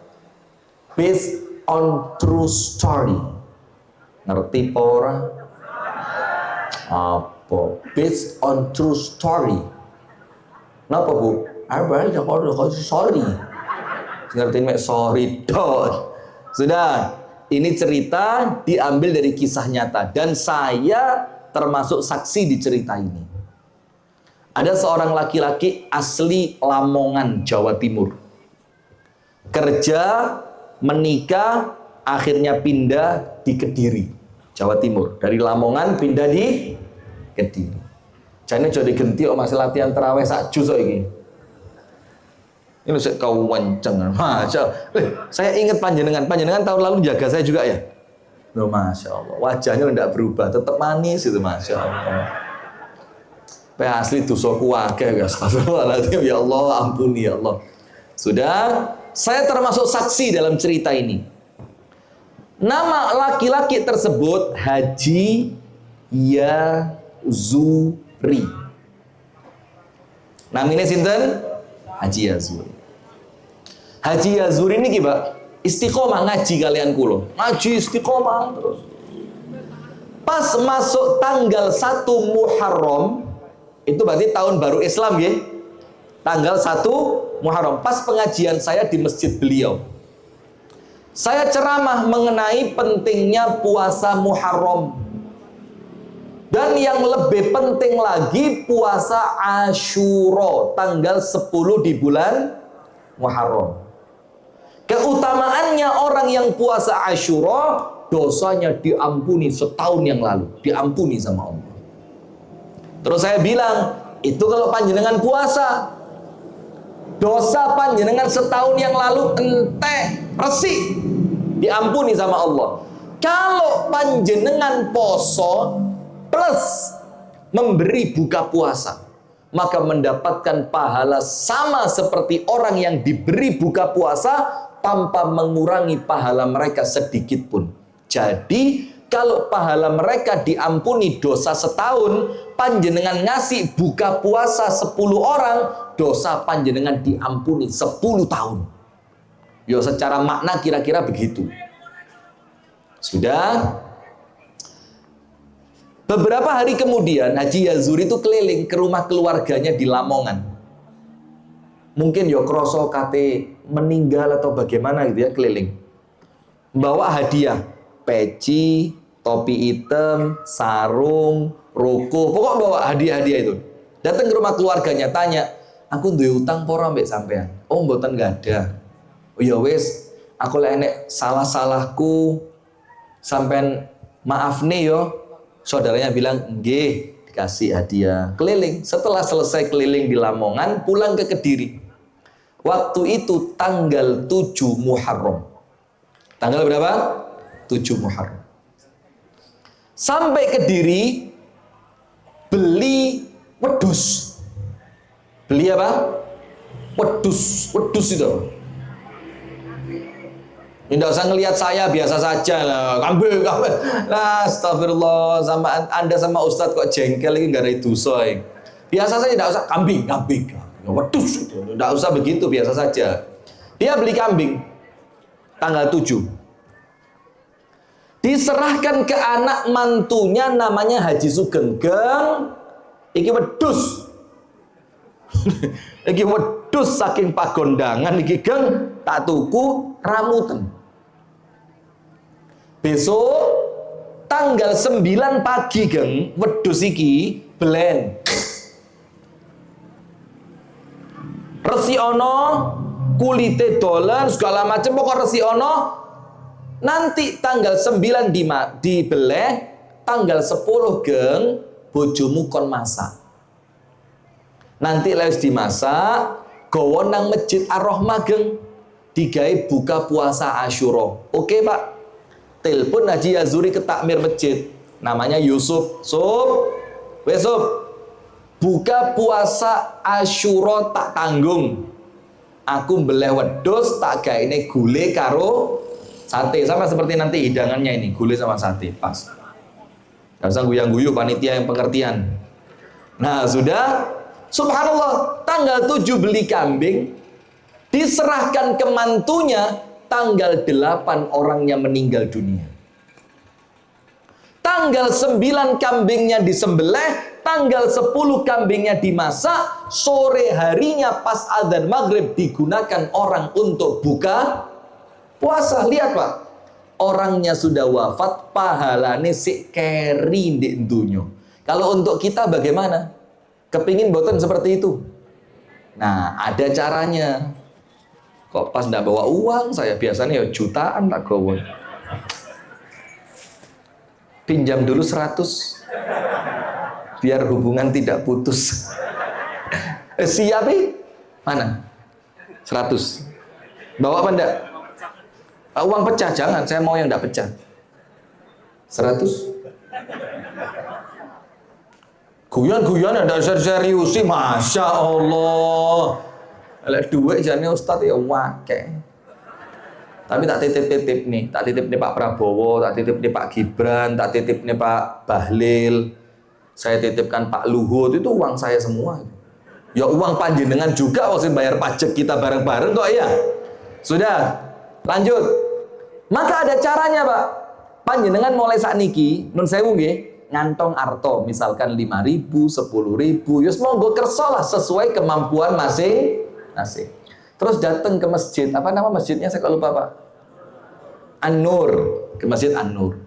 Based on true story. Ngerti apa ora? Apa? Based on true story. Napa Bu? Apa ya kok sorry. Ngerti mek sorry dot. Sudah. Ini cerita diambil dari kisah nyata dan saya termasuk saksi di cerita ini. Ada seorang laki-laki asli Lamongan, Jawa Timur. Kerja, menikah, akhirnya pindah di Kediri, Jawa Timur. Dari Lamongan pindah di Kediri. Jane jadi genti kok masih latihan tarawih sak juz kok iki. Ini saya kau wanceng. Saya ingat panjenengan tahun lalu jaga saya juga ya. Loh, Masya Allah, wajahnya tidak berubah, tetap manis itu, Masya Allah. Asli dosaku akeh, astagfirullahaladzim, ya Allah, ampuni ya Allah. Sudah, saya termasuk saksi dalam cerita ini. Nama laki-laki tersebut Haji Yazuri. Namanya sinten? Haji Yazuri. Haji Yazuri ini Pak, istiqomah ngaji kalian kulo. Ngaji istiqomah terus. Pas masuk tanggal 1 Muharram, itu berarti tahun baru Islam ya. Tanggal 1 Muharram, pas pengajian saya di masjid beliau. Saya ceramah mengenai pentingnya puasa Muharram. Dan yang lebih penting lagi puasa Asyura tanggal 10 di bulan Muharram. Keutamaannya orang yang puasa Asyura, dosanya diampuni setahun yang lalu, diampuni sama Allah. Terus saya bilang, itu kalau panjenengan puasa, dosa panjenengan setahun yang lalu ente resik, diampuni sama Allah. Kalau panjenengan poso plus memberi buka puasa, maka mendapatkan pahala sama seperti orang yang diberi buka puasa tanpa mengurangi pahala mereka sedikit pun. Jadi kalau pahala mereka diampuni dosa setahun, panjenengan ngasih buka puasa 10 orang, dosa panjenengan diampuni 10 tahun. Yo, secara makna kira-kira begitu. Sudah. Beberapa hari kemudian Haji Yazuri itu keliling ke rumah keluarganya di Lamongan. Mungkin yo kroso kate meninggal atau bagaimana gitu ya, keliling. Bawa hadiah, peci, topi hitam, sarung, rokok, pokok bawa hadiah-hadiah itu. Datang ke rumah keluarganya, tanya, aku duwe utang pora mbek sampean? Oh, mboten gak ada. Oh ya wis, aku lek enek salah-salahku sampean maaf nih yo. Saudaranya bilang, nggih, dikasih hadiah. Keliling, setelah selesai keliling di Lamongan, pulang ke Kediri. Waktu itu tanggal 7 Muharram. Tanggal berapa? 7 Muharram. Sampai Kediri, beli wedus. Beli apa? Wedus. Wedus itu. Tidak usah ngelihat saya, biasa saja lah. Kambing. Nah, astagfirullah, sama Anda sama Ustadz kok jengkel ini gara itu soy. Biasa saja, tidak usah kambing. Wedus, tidak usah begitu, biasa saja. Dia beli kambing tanggal 7. Diserahkan ke anak mantunya namanya Haji Sugeng. Geng, iki wedus. Iki wedus saking pagondangan iki geng tak tuku ramuten. Besok tanggal 9 pagi geng wedus iki belen. Resi ono, kulite dolan segala macam pokok resi ono. Nanti tanggal 9 dibeleh, tanggal 10 geng bojomu kon masak. Nanti lewis dimasak, gowo nang Masjid Ar-Rahmah geng, digawe buka puasa Asyura. Oke Pak. Telepon Haji Yazuri ke takmir masjid, namanya Yusuf. Besok buka puasa Asyura tak tanggung. Aku beleh wedhus tak gaene gule karo sate, sama seperti nanti hidangannya ini, gule sama sate, pas. Gak usah guyang-guyu, panitia yang pengertian. Nah, sudah. Subhanallah, tanggal 7 beli kambing, diserahkan ke mantunya, tanggal 8 orangnya meninggal dunia. Tanggal 9 kambingnya disembelih, tanggal 10 kambingnya dimasak, sore harinya pas adzan maghrib digunakan orang untuk buka puasa. Lihat Pak, orangnya sudah wafat, pahalane sik keri ndek dunyo. Kalau untuk kita bagaimana? Kepingin boten seperti itu. Nah, ada caranya. Kok pas ndak bawa uang, saya biasanya ya jutaan tak gawe. Pinjam dulu 100. Biar hubungan tidak putus. Siap nih? Mana? 100. Bawa apa enggak? Uang pecah jangan, saya mau yang enggak pecah. 100. Guyon-guyon ada serius sih, Masya Allah. Lek duit jane Ustadz ya wake. Tapi tak titip-titip nih, tak titip nih Pak Prabowo, tak titip nih Pak Gibran, tak titip nih Pak Bahlil. Saya titipkan Pak Luhut, itu uang saya semua. Ya uang panjenengan juga waktu bayar pajak kita bareng-bareng kok ya. Sudah, lanjut. Maka ada caranya Pak. Panjenengan mulai sakniki, nun sewu nggih. Ngantong arto, misalkan 5.000, 10.000, yus monggo kerso lah sesuai kemampuan masing-masing. Terus datang ke masjid, apa nama masjidnya saya lupa Pak? An-Nur, ke masjid An-Nur.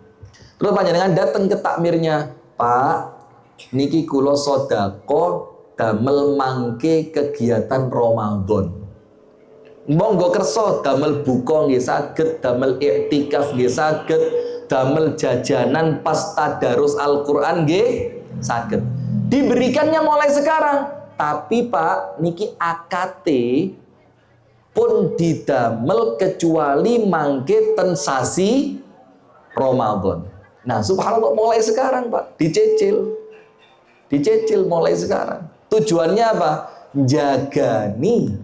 Terus panjenengan datang ke takmirnya, Pak, niki kula sodako damel mangke kegiatan Ramadan. Monggo kerso damel buka nggih saged, damel iktikaf nggih saged, damel jajanan pas tadarus Al-Quran nggih saged. Diberikannya mulai sekarang. Tapi Pak, niki AKT pun didamel kecuali mangke ten sasi Ramadan. Nah, subhanallah mulai sekarang Pak, dicicil. Dicicil mulai sekarang. Tujuannya apa? Jagani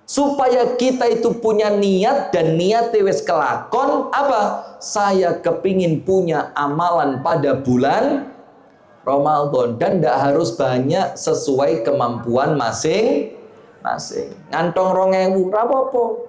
Supaya kita itu punya niat dan niat wis kelakon apa? Saya kepingin punya amalan pada bulan Ramadan dan tidak harus banyak sesuai kemampuan masing-masing. Ngantong 2.000 rapopo.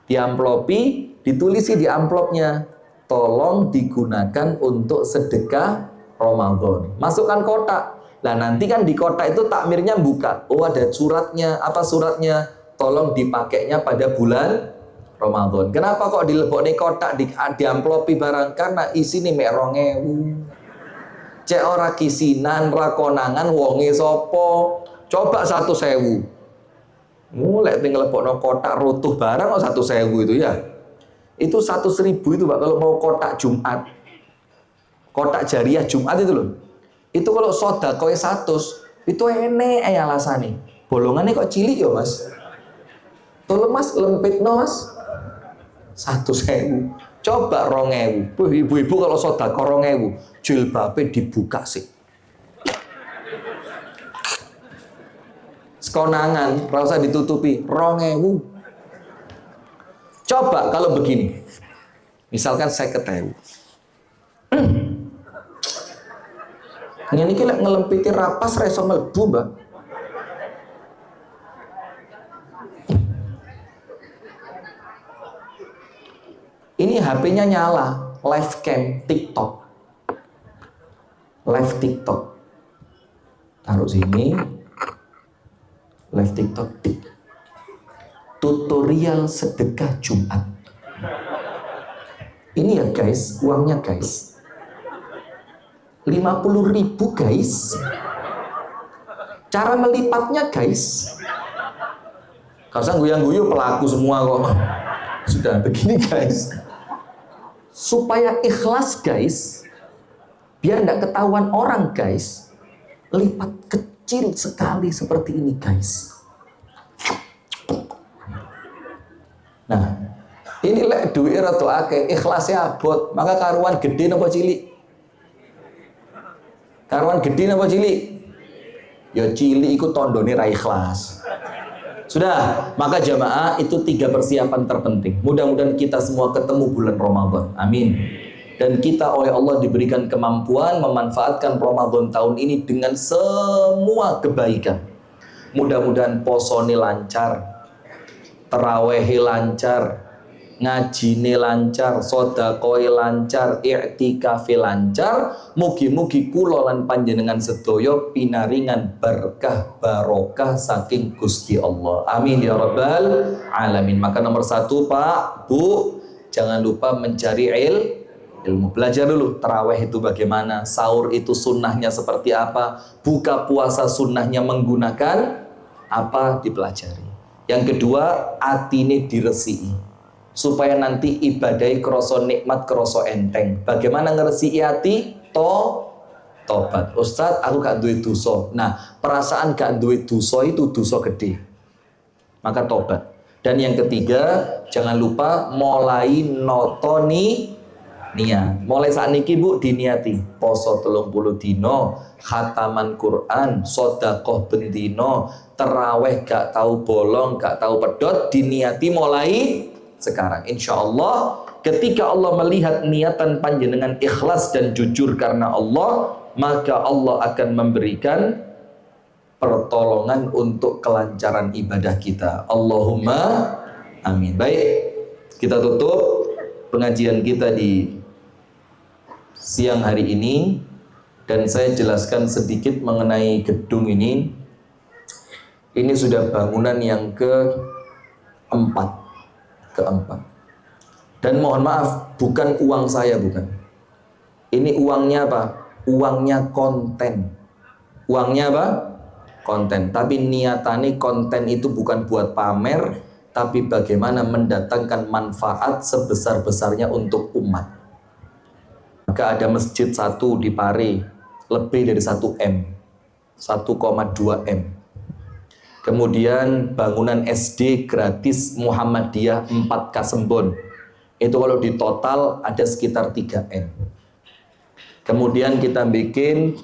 Diamplopi, ditulisi di amplopnya. Tolong digunakan untuk sedekah Ramadan. Masukkan kotak. Lah nanti kan di kotak itu takmirnya buka. Oh ada suratnya. Apa suratnya? Tolong dipakainya pada bulan Ramadan. Kenapa kok dilebokne kotak di amplopi barang? Karena isine mek 2.000. Cek ora kisinan, ra konangan wonge sapa? Coba 1.000. Mulai tinggal lebokno kotak rutuh barang kok 1.000 itu ya. Itu 100.000 itu Pak kalau mau kotak Jumat. Kotak jariah Jumat itu loh. Itu kalau sedekah 100 itu enek alasane. Bolongannya kok cilik ya, Mas? Tolong Mas, lempitno Mas 1.000. Coba 2.000. Ibu-ibu kalau sedekah 2.000, jilbabe dibuka sih. Sekonangan, rasa ditutupi 2.000. Coba kalau begini. Misalkan 50.000. Ini lek ngelempiti rapas ra iso mlebu, Mbak. Ini HP-nya nyala, live cam TikTok. Live TikTok. Taruh sini. Live TikTok. Tutorial sedekah Jumat. Ini ya guys, uangnya guys. 50.000 guys. Cara melipatnya guys. Kalau saya guyang-guyu pelaku semua kok. Sudah begini guys. Supaya ikhlas guys, biar tidak ketahuan orang guys, lipat kecil sekali seperti ini guys. Nah, ini lek duit rada akeh, ikhlasnya abot, maka karuan gede napa cilik? Karuan gede napa cilik? Ya cilik iku tandane ra ikhlas. Sudah, maka jamaah itu 3 persiapan terpenting. Mudah-mudahan kita semua ketemu bulan Ramadan. Amin. Dan kita oleh Allah diberikan kemampuan memanfaatkan Ramadan tahun ini dengan semua kebaikan. Mudah-mudahan posone lancar, terawih lancar, ngajine lancar, sedekah lancar, i'tikaf lancar. Mugi-mugi kula lan panjenengan sedaya pinaringan berkah barokah saking Gusti Allah. Amin ya rabbal alamin. Maka nomor 1 Pak, Bu, jangan lupa mencari ilmu. Belajar dulu tarawih itu bagaimana, sahur itu sunnahnya seperti apa, buka puasa sunnahnya menggunakan apa, dipelajari. Yang kedua, atine diresiki supaya nanti ibadai kroso nikmat, kroso enteng. Bagaimana ngeresi hati? Tobat. Ustadz, aku gak duit dosa. Nah, perasaan gak duit dosa itu dosa gede. Maka tobat. Dan yang ketiga, jangan lupa mulai notoni niat. Mulai saat niki Bu diniati poso 30 dino, khataman Quran, sedekah bendino, terawih gak tahu bolong, gak tahu pedot, diniati mulai sekarang. Insya Allah ketika Allah melihat niatan panjenengan ikhlas dan jujur karena Allah, maka Allah akan memberikan pertolongan untuk kelancaran ibadah kita. Allahumma amin. Baik, kita tutup pengajian kita di siang hari ini dan saya jelaskan sedikit mengenai gedung ini. Ini sudah bangunan yang keempat. Dan mohon maaf, bukan uang saya, bukan. Ini uangnya apa? Uangnya konten. Uangnya apa? Konten. Tapi niatane konten itu bukan buat pamer, tapi bagaimana mendatangkan manfaat sebesar-besarnya untuk umat. Maka ada masjid satu di Pare, lebih dari 1 M, 1,2 M. Kemudian bangunan SD gratis Muhammadiyah 4 Kasembon. Itu kalau di total ada sekitar 3 M. Kemudian kita bikin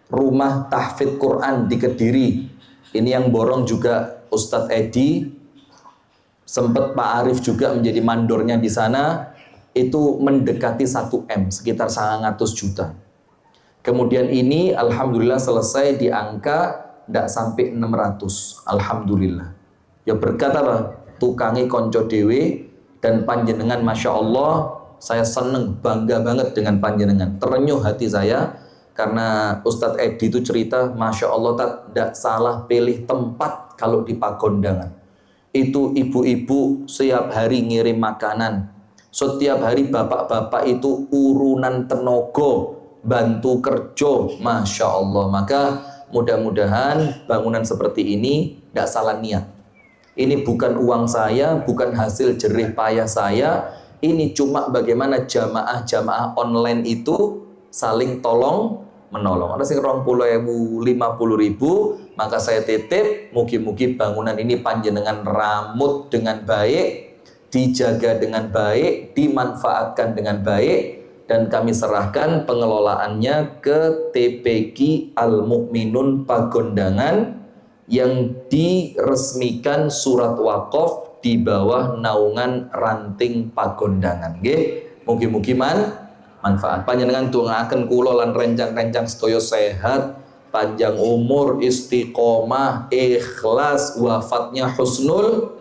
rumah tahfidz Quran di Kediri. Ini yang borong juga Ustadz Edi Sempat Pak Arif juga menjadi mandornya di sana, itu mendekati 1 M, sekitar 100 juta. Kemudian ini alhamdulillah selesai di angka tidak sampai 600. Alhamdulillah. Ya berkat apa? Tukangi konco dewe dan panjenengan, masya Allah, saya seneng, bangga banget dengan panjenengan. Terenyuh hati saya karena Ustadz Edi itu cerita, masya Allah, tidak salah pilih tempat kalau di Pagondangan. Itu ibu-ibu setiap hari ngirim makanan, setiap hari bapak-bapak itu urunan tenaga bantu kerja, masya Allah. Maka mudah-mudahan bangunan seperti ini tidak salah niat. Ini bukan uang saya, bukan hasil jerih payah saya. Ini cuma bagaimana jamaah-jamaah online itu saling tolong menolong. Ada sing 20.000, 50.000, maka saya titip mugi-mugi bangunan ini panjenengan ramut dengan baik, dijaga dengan baik, dimanfaatkan dengan baik, dan kami serahkan pengelolaannya ke TPQ Al Mukminun Pagondangan yang diresmikan surat wakaf di bawah naungan Ranting Pagondangan. Mugi-mugi manfaat. Panjenengan dongaken kula lan rencang-rencang sedaya sehat, panjang umur, istiqomah, ikhlas, wafatnya husnul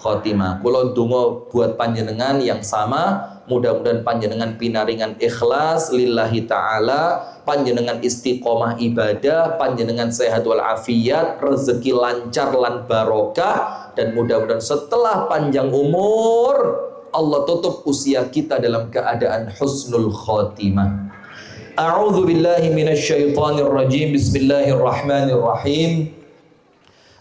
khotimah. Kula donga buat panjenengan yang sama, mudah-mudahan panjenengan pinaringan ikhlas lillahi ta'ala, panjenengan istiqomah ibadah, panjenengan sehat wal afiat, rezeki lancar lan barokah, dan mudah-mudahan setelah panjang umur Allah tutup usia kita dalam keadaan husnul khotimah. A'udzu billahi minasyaitonir rajim. Bismillahirrahmanirrahim.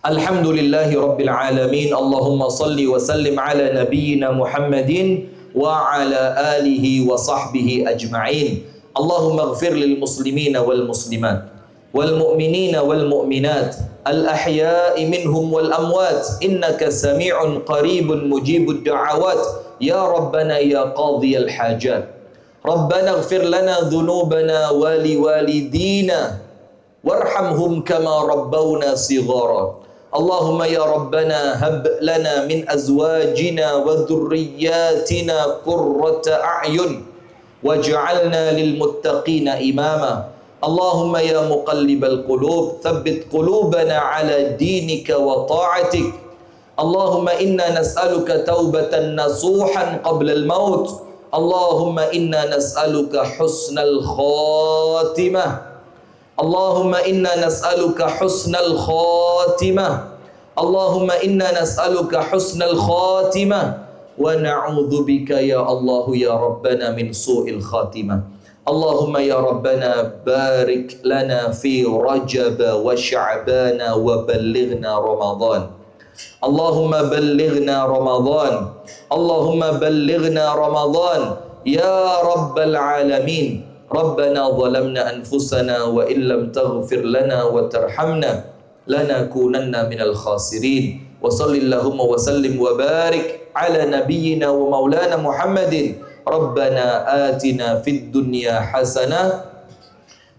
Alhamdulillahi rabbil alamin. Allahumma salli wa sallim ala nabiyyina Muhammadin wa ala alihi wa sahbihi ajma'in. Allahumma ighfir lil muslimina wal muslimat wal mu'minina wal mu'minat al ahya'i minhum wal amwat innaka sami'un qaribun mujibud da'awat. Ya Rabbana ya qadhiyal hajat. Rabbana ighfir lana dhunubana wa liwalidina warhamhum kama rabbawna sighara. Allahumma ya Rabbana hab lana min azwajina wa dhurriyyatina qurrata a'yun waj'alna lil muttaqina imama. Allahumma ya muqallibal qulub thabbit qulubana ala dinika wa ta'atik. Allahumma inna nas'aluka taubatan nasuhan qabla al-maut. Allahumma inna nas'aluka husnal khatimah. Allahumma inna nas'aluka husnal khatimah. Allahumma inna nas'aluka husnal khatimah. Wa na'udzubika ya Allah ya Rabbana min su'il khatimah. Allahumma ya Rabbana barik lana fi Rajab wa Sya'bana wa ballighna Ramadan. Allahumma ballighna Ramadan. Allahumma ballighna Ramadan ya Rabbal alamin. Rabbana zalamna anfusana wa illam taghfir lana wa tarhamna lanakunanna minal khasirin. Wa sallallahumma wa sallim wa barik ala nabiyyina wa maulana Muhammadin. Rabbana atina fid dunya hasanah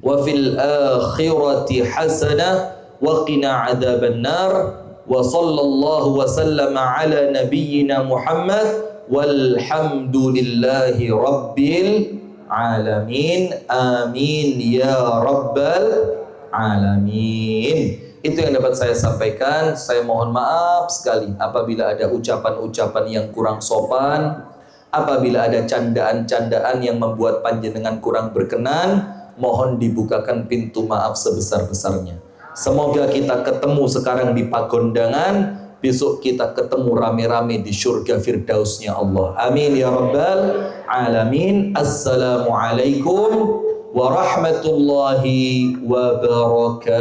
wa fil akhirati hasanah wa qina adzaban nar. Wa sallallahu wa sallama ala nabiyyina Muhammad walhamdulillahi rabbil alamin. Amin ya rabbal alamin. Itu yang dapat saya sampaikan. Saya mohon maaf sekali apabila ada ucapan-ucapan yang kurang sopan, apabila ada candaan-candaan yang membuat panjenengan kurang berkenan. Mohon dibukakan pintu maaf sebesar-besarnya. Semoga kita ketemu sekarang di Pagondangan, besok kita ketemu rame-rame di surga firdausnya Allah. Amin ya rabbal alamin. Assalamualaikum warahmatullahi wabarakatuh.